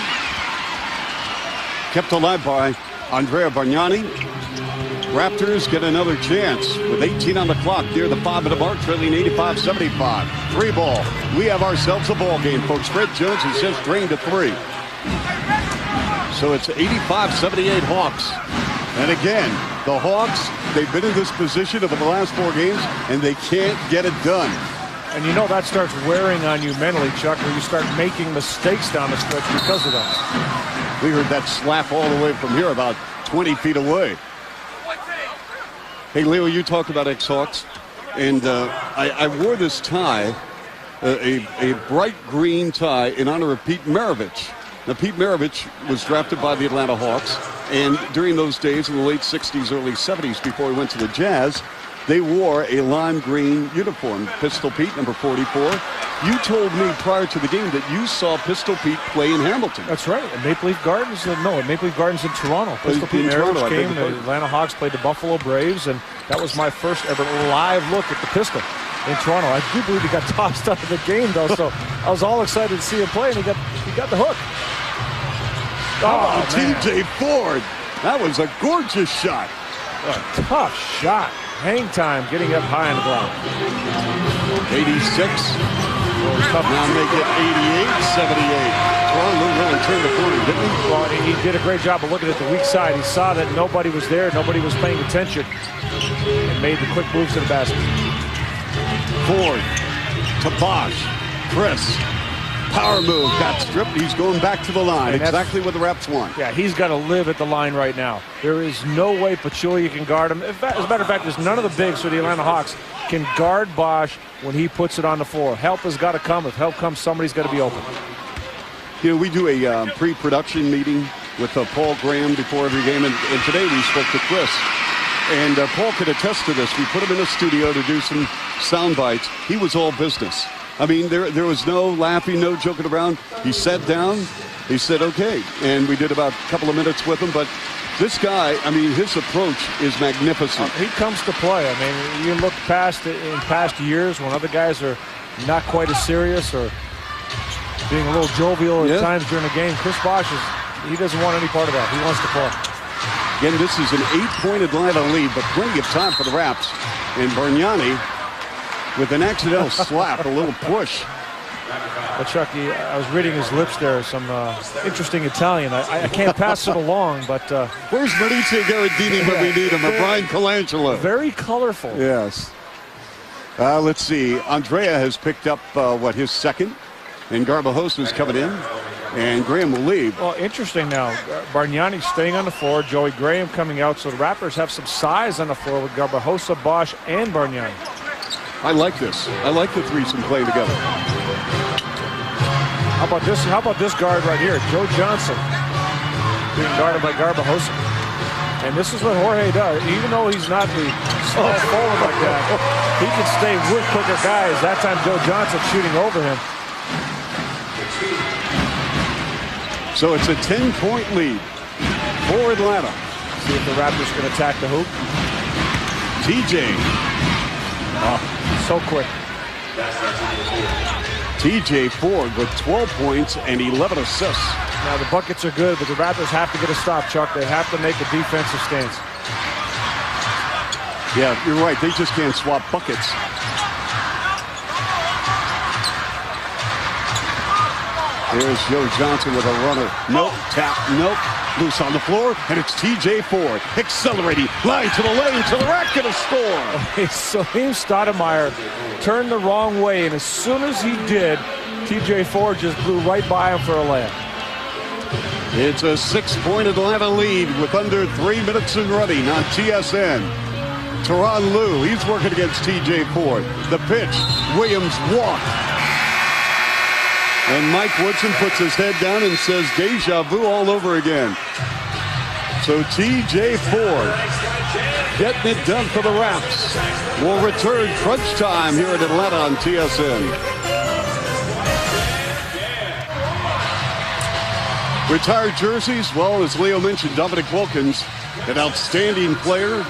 Kept alive by Andrea Bargnani. Raptors get another chance with 18 on the clock near the 5-minute mark, trailing 85-75. 3 ball. We have ourselves a ball game, folks. Fred Jones has just drained to 3. So it's 85-78 Hawks. And again, the Hawks, they've been in this position over the last 4 games, and they can't get it done. And you know that starts wearing on you mentally, Chuck, where you start making mistakes down the stretch because of that. We heard that slap all the way from here, about 20 feet away. Hey, Leo, you talked about Ex-Hawks, and I wore this tie, a bright green tie in honor of Pete Maravich. Now, Pete Maravich was drafted by the Atlanta Hawks, and during those days in the late 60s, early 70s, before he went to the Jazz, they wore a lime green uniform, Pistol Pete, number 44. You told me prior to the game that you saw Pistol Pete play in Hamilton. That's right. At Maple Leaf Gardens, at Maple Leaf Gardens in Toronto. Pistol Pete Toronto, came, the Atlanta Hawks played the Buffalo Braves, and that was my first ever live look at the Pistol in Toronto. I do believe he got tossed out of the game, though, so I was all excited to see him play, and he got the hook. Oh, TJ Ford. That was a gorgeous shot. A tough shot. Hang time, getting up high in the block. 86. Now make it 88-78. Toronto really turned the corner, didn't he? Well, he did a great job of looking at the weak side. He saw that nobody was there, nobody was paying attention, and made the quick moves to the basket. Ford to Bosch. Chris. Power move, got stripped. He's going back to the line. Exactly what the Raps want. Yeah, he's got to live at the line right now. There is no way Pachulia can guard him. As a matter of fact, there's none of the bigs for the Atlanta Hawks can guard Bosch when he puts it on the floor. Help has got to come. If help comes, somebody's got to be open. You know, we do a pre-production meeting with Paul Graham before every game, and today we spoke to Chris. And Paul could attest to this. We put him in a studio to do some sound bites. He was all business. I mean, there was no laughing, no joking around. He sat down. He said, okay. And we did about a couple of minutes with him. But this guy, I mean, his approach is magnificent. He comes to play. I mean, you look past in past years when other guys are not quite as serious or being a little jovial at times during the game. Chris Bosch, he doesn't want any part of that. He wants to play. Again, this is an 8-point Atlanta lead, but plenty of time for the Raps. And Bargnani with an accidental slap, a little push. But Chuck, I was reading his lips there, some interesting Italian. I can't pass it along, but... Where's Maurizio Garadini when we need him, or Brian Colangelo? Very colorful. Yes. Let's see. Andrea has picked up, his second, and Garbajosa's coming in, and Graham will leave. Well, interesting now. Bargnani staying on the floor, Joey Graham coming out, so the Raptors have some size on the floor with Garbajosa, Bosch, and Bargnani. I like this. I like the threesome playing together. How about this? How about this guard right here, Joe Johnson, being guarded by Garbajosa. And this is what Jorge does. Even though he's not the small forward like that, he can stay with quicker guys. That time, Joe Johnson shooting over him. So it's a 10-point lead for Atlanta. See if the Raptors can attack the hoop. TJ. So quick. TJ Ford with 12 points and 11 assists. Now the buckets are good, but the Raptors have to get a stop, Chuck. They have to make a defensive stance. Yeah, you're right. They just can't swap buckets. There's Joe Johnson with a runner. Nope, tap, nope. Loose on the floor, and it's TJ Ford. Accelerating, line to the lane, to the rack, and a score. Salim Stoudemire turned the wrong way, and as soon as he did, TJ Ford just blew right by him for a layup. It's a 6-point Atlanta lead with under 3 minutes in running on TSN. Tyronn Lue, he's working against TJ Ford. The pitch, Williams walk. And Mike Woodson puts his head down and says deja vu all over again. So TJ Ford getting it done for the Raps. Will return crunch time here in Atlanta on TSN. Retired jerseys, well, as Leo mentioned, Dominic Wilkins, an outstanding player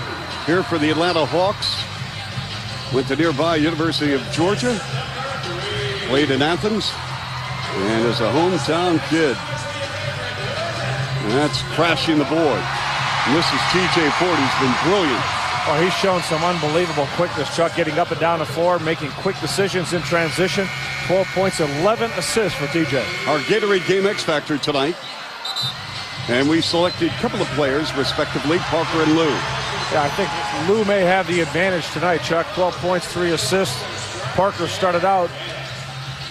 here for the Atlanta Hawks. Went to nearby University of Georgia, played in Athens, and is a hometown kid. And that's crashing the board. And this is TJ Ford, who's been brilliant. Oh, he's shown some unbelievable quickness, Chuck, getting up and down the floor, making quick decisions in transition. 12 points, 11 assists for TJ. Our Gatorade Game X Factor tonight. And we selected a couple of players, respectively, Parker and Lou. Yeah, I think Lou may have the advantage tonight, Chuck. 12 points, 3 assists. Parker started out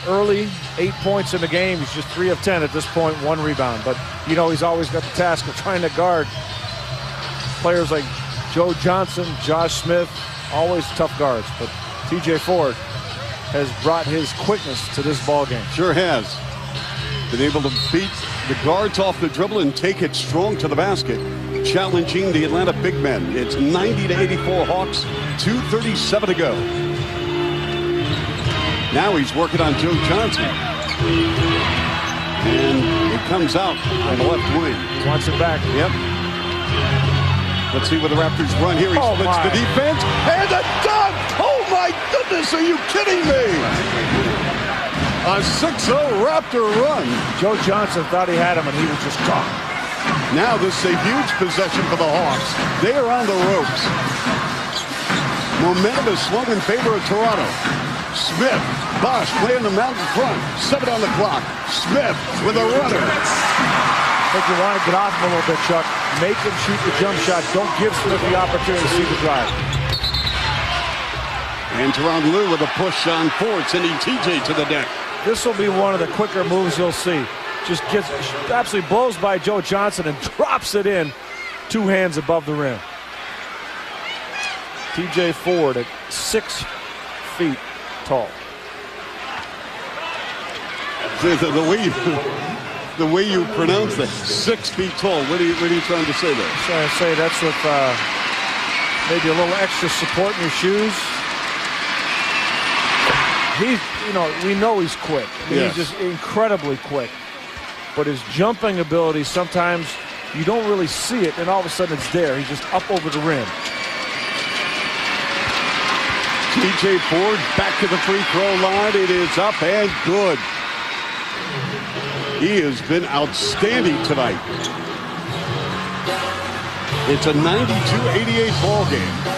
early, 8 points in the game. He's just 3 of 10 at this point, 1 rebound. But, you know, he's always got the task of trying to guard players like Joe Johnson, Josh Smith, always tough guards. But TJ Ford has brought his quickness to this ball game. Sure has. Been able to beat the guards off the dribble and take it strong to the basket, challenging the Atlanta big men. It's 90-84 Hawks, 2:37 to go. Now he's working on Joe Johnson. And it comes out on the left wing. Wants it back. Yep. Let's see what the Raptors run here. He splits the defense. And a dunk! Oh my goodness, are you kidding me? A 6-0 Raptor run. Joe Johnson thought he had him, and he was just gone. Now this is a huge possession for the Hawks. They are on the ropes. Momentum is swung in favor of Toronto. Smith, Bosch playing the mountain front. 7 on the clock. Smith with a runner. I think you want to get off him a little bit, Chuck. Make him shoot the jump shot. Don't give Smith the opportunity to see the drive. And Teron Lue with a push on Ford, sending TJ to the deck. This will be one of the quicker moves you'll see. Just gets absolutely blows by Joe Johnson and drops it in 2 hands above the rim. TJ Ford at 6 feet tall. The way you pronounce that, 6 feet tall. What are you trying to say there? So I say that's with maybe a little extra support in your shoes. We know he's quick. Yes. He's just incredibly quick. But his jumping ability, sometimes you don't really see it, and all of a sudden it's there. He's just up over the rim. TJ Ford back to the free throw line. It is up and good. He has been outstanding tonight. It's a 92-88 ball game.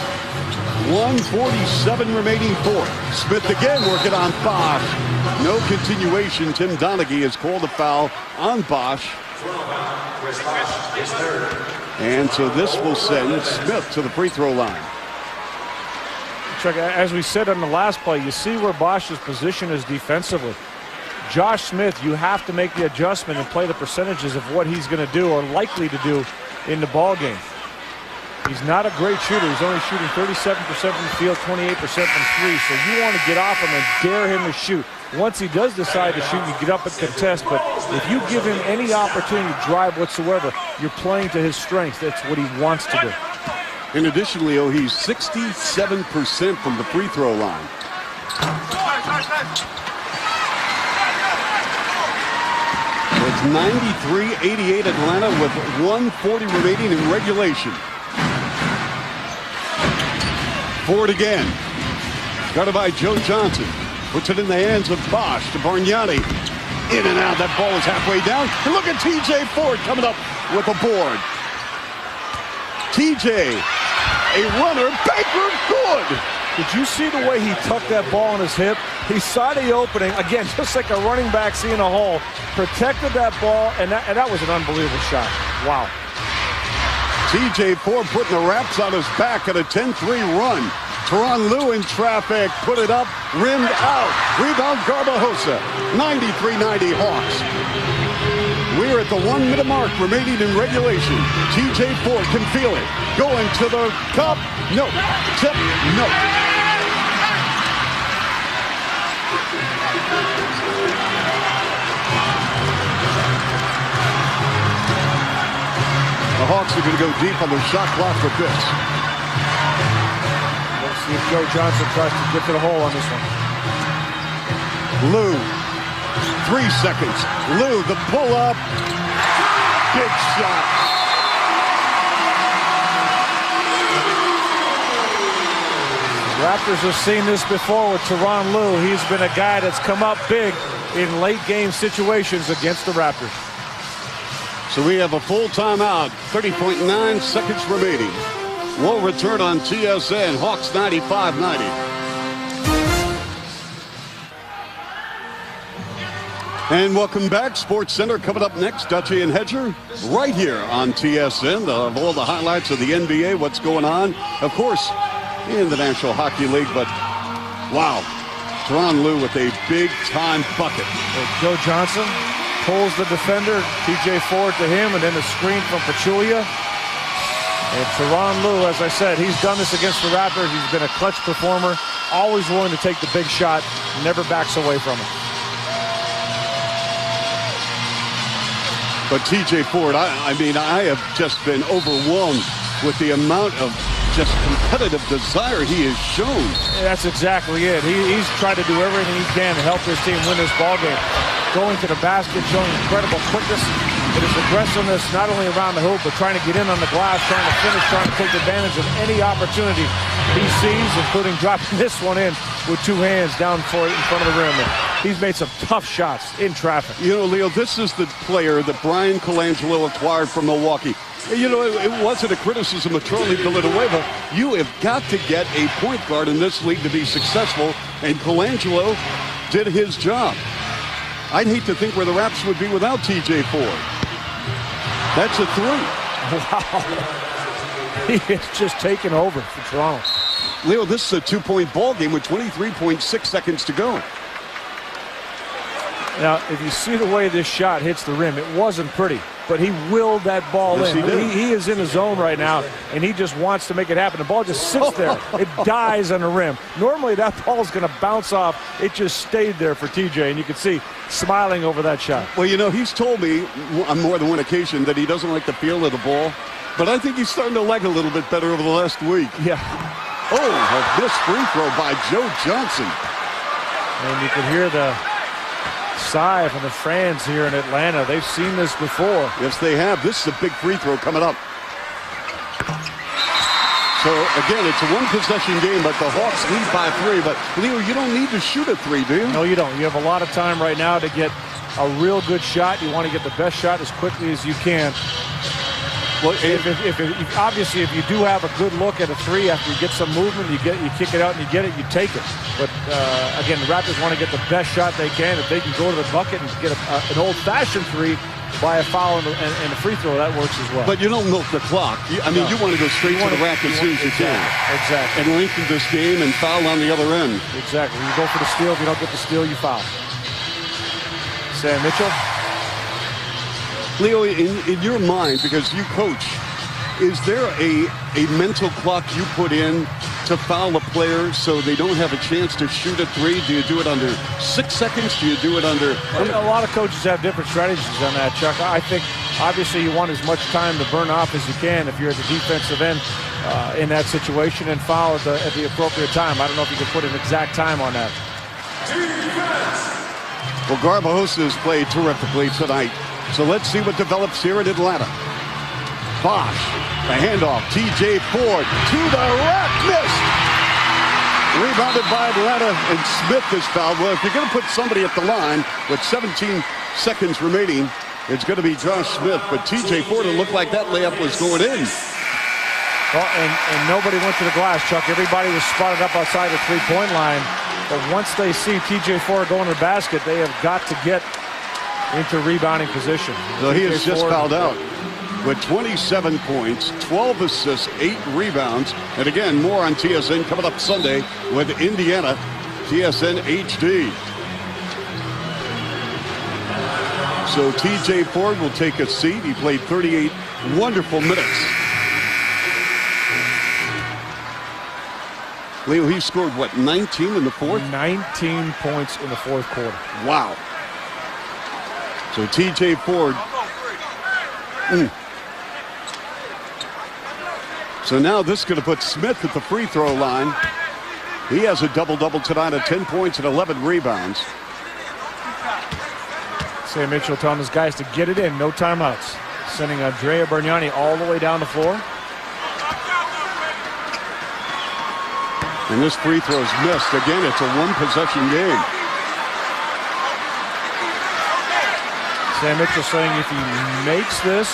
1:47 remaining fourth. Smith again working on Bosch. No continuation. Tim Donaghy has called a foul on Bosch. And so this will send Smith to the free throw line. Chuck, as we said on the last play, you see where Bosch's position is defensively. Josh Smith, you have to make the adjustment and play the percentages of what he's going to do or likely to do in the ball game. He's not a great shooter. He's only shooting 37% from the field, 28% from 3. So you want to get off him and dare him to shoot. Once he does decide to shoot, you get up and contest. But if you give him any opportunity to drive whatsoever, you're playing to his strengths. That's what he wants to do. In addition, Leo, he's 67% from the free throw line. It's 93-88 Atlanta with 1:40 remaining in regulation. Ford again. Guarded by Joe Johnson. Puts it in the hands of Bosch to Bargnani. In and out. That ball is halfway down. And look at TJ Ford coming up with a board. TJ, a runner, banker, good. Did you see the way he tucked that ball on his hip? He saw the opening, again, just like a running back seeing a hole. Protected that ball, and that was an unbelievable shot. Wow. TJ Ford putting the Raps on his back at a 10-3 run. Teron Lue in traffic, put it up, rimmed out. Rebound Garbajosa, 93-90 Hawks. We're at the 1 minute mark remaining in regulation. TJ Ford can feel it. Going to the cup. No. Tip. No. Hawks are going to go deep on their shot clock with this. Let's see if Joe Johnson tries to get to the hole on this one. Lou, 3 seconds. Lou, the pull-up. Big shot. Raptors have seen this before with Tyronn Lue. He's been a guy that's come up big in late game situations against the Raptors. So we have a full timeout, 30.9 seconds remaining. We'll return on TSN, Hawks 95-90. And welcome back. Sports Center coming up next. Dutchie and Hedger right here on TSN. They'll have all the highlights of the NBA, what's going on. Of course, in the National Hockey League, but wow, Tyronn Lue with a big-time bucket. Joe Johnson pulls the defender, TJ Ford to him, and then a screen from Pachulia. And Tyronn Lue, as I said, he's done this against the Raptors. He's been a clutch performer, always willing to take the big shot, never backs away from it. But TJ Ford, I mean, I have just been overwhelmed with the amount of just competitive desire he has shown. That's exactly it. He's tried to do everything he can to help his team win this ballgame. Going to the basket, showing incredible quickness, and his aggressiveness not only around the hoop, but trying to get in on the glass, trying to finish, trying to take advantage of any opportunity he sees, including dropping this one in with 2 hands down for it in front of the rim. And he's made some tough shots in traffic. You know, Leo, this is the player that Brian Colangelo acquired from Milwaukee. You know, it wasn't a criticism of Charlie Villanueva. You have got to get a point guard in this league to be successful, and Colangelo did his job. I'd hate to think where the Raps would be without TJ Ford. That's a 3. Wow. He is just taken over for Toronto. Leo, this is a 2-point ball game with 23.6 seconds to go. Now, if you see the way this shot hits the rim, it wasn't pretty, but he willed that ball in. He is in the zone right now, and he just wants to make it happen. The ball just sits there. It dies on the rim. Normally, that ball is going to bounce off. It just stayed there for TJ, and you can see smiling over that shot. Well, you know, he's told me on more than one occasion that he doesn't like the feel of the ball, but I think he's starting to like it a little bit better over the last week. Yeah. Oh, a missed free throw by Joe Johnson. And you can hear the sigh from the fans here in Atlanta. They've seen this before. Yes, they have. This is a big free throw coming up. So, again, it's a one-possession game, but the Hawks lead by 3. But, Leo, you don't need to shoot a 3, do you? No, you don't. You have a lot of time right now to get a real good shot. You want to get the best shot as quickly as you can. Well, obviously, if you do have a good look at a 3 after you get some movement, you kick it out and you get it, you take it. But again, the Raptors want to get the best shot they can. If they can go to the bucket and get an old-fashioned 3 by a foul and a free throw, that works as well. But you don't milk the clock. You want to go straight to the rack as soon as you can. Exactly. And lengthen this game and foul on the other end. Exactly. You go for the steal. If you don't get the steal, you foul. Sam Mitchell. Leo, in your mind, because you coach, is there a mental clock you put in to foul a player so they don't have a chance to shoot a 3? Do you do it under 6 seconds? Do you do it under... A lot of coaches have different strategies on that, Chuck. I think, obviously, you want as much time to burn off as you can if you're at the defensive end in that situation and foul at the appropriate time. I don't know if you can put an exact time on that. Well, Garbajosa has played terrifically tonight. So let's see what develops here in Atlanta. Bosch, the handoff, TJ Ford to the rack, missed. Rebounded by Atlanta, and Smith is fouled. Well, if you're going to put somebody at the line with 17 seconds remaining, it's going to be Josh Smith. But TJ Ford, it looked like that layup was going in. Well, and nobody went to the glass, Chuck. Everybody was spotted up outside the three-point line. But once they see TJ Ford going to the basket, they have got to get into rebounding position. So he has just fouled out with 27 points, 12 assists, 8 rebounds. And again, more on TSN coming up Sunday with Indiana, TSN HD. So TJ Ford will take a seat. He played 38 wonderful minutes. Leo, he scored, what, 19 in the fourth? 19 points in the fourth quarter. Wow. So TJ Ford. So now this is going to put Smith at the free throw line. He has a double-double tonight at 10 points and 11 rebounds. Sam Mitchell telling his guys to get it in, no timeouts. Sending Andrea Bargnani all the way down the floor. And this free throw is missed. Again, it's a one-possession game. Sam Mitchell saying if he makes this,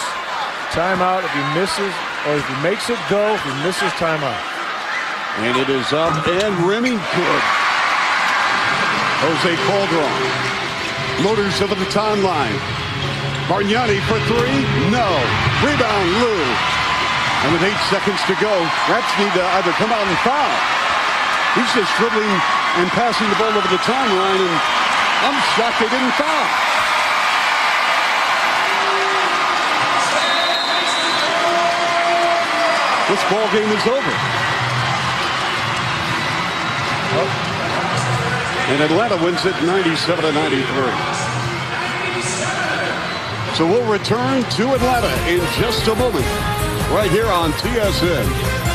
timeout. If he misses, or if he makes it go, if he misses, timeout. And it is up and rimming good. Jose Calderon motors over the timeline. Bargnani for three. No. Rebound, Lou. And with 8 seconds to go, Raps need to either come out and foul. He's just dribbling and passing the ball over the timeline, and I'm shocked they didn't foul. This ball game is over. And Atlanta wins it 97-93. So we'll return to Atlanta in just a moment, right here on TSN.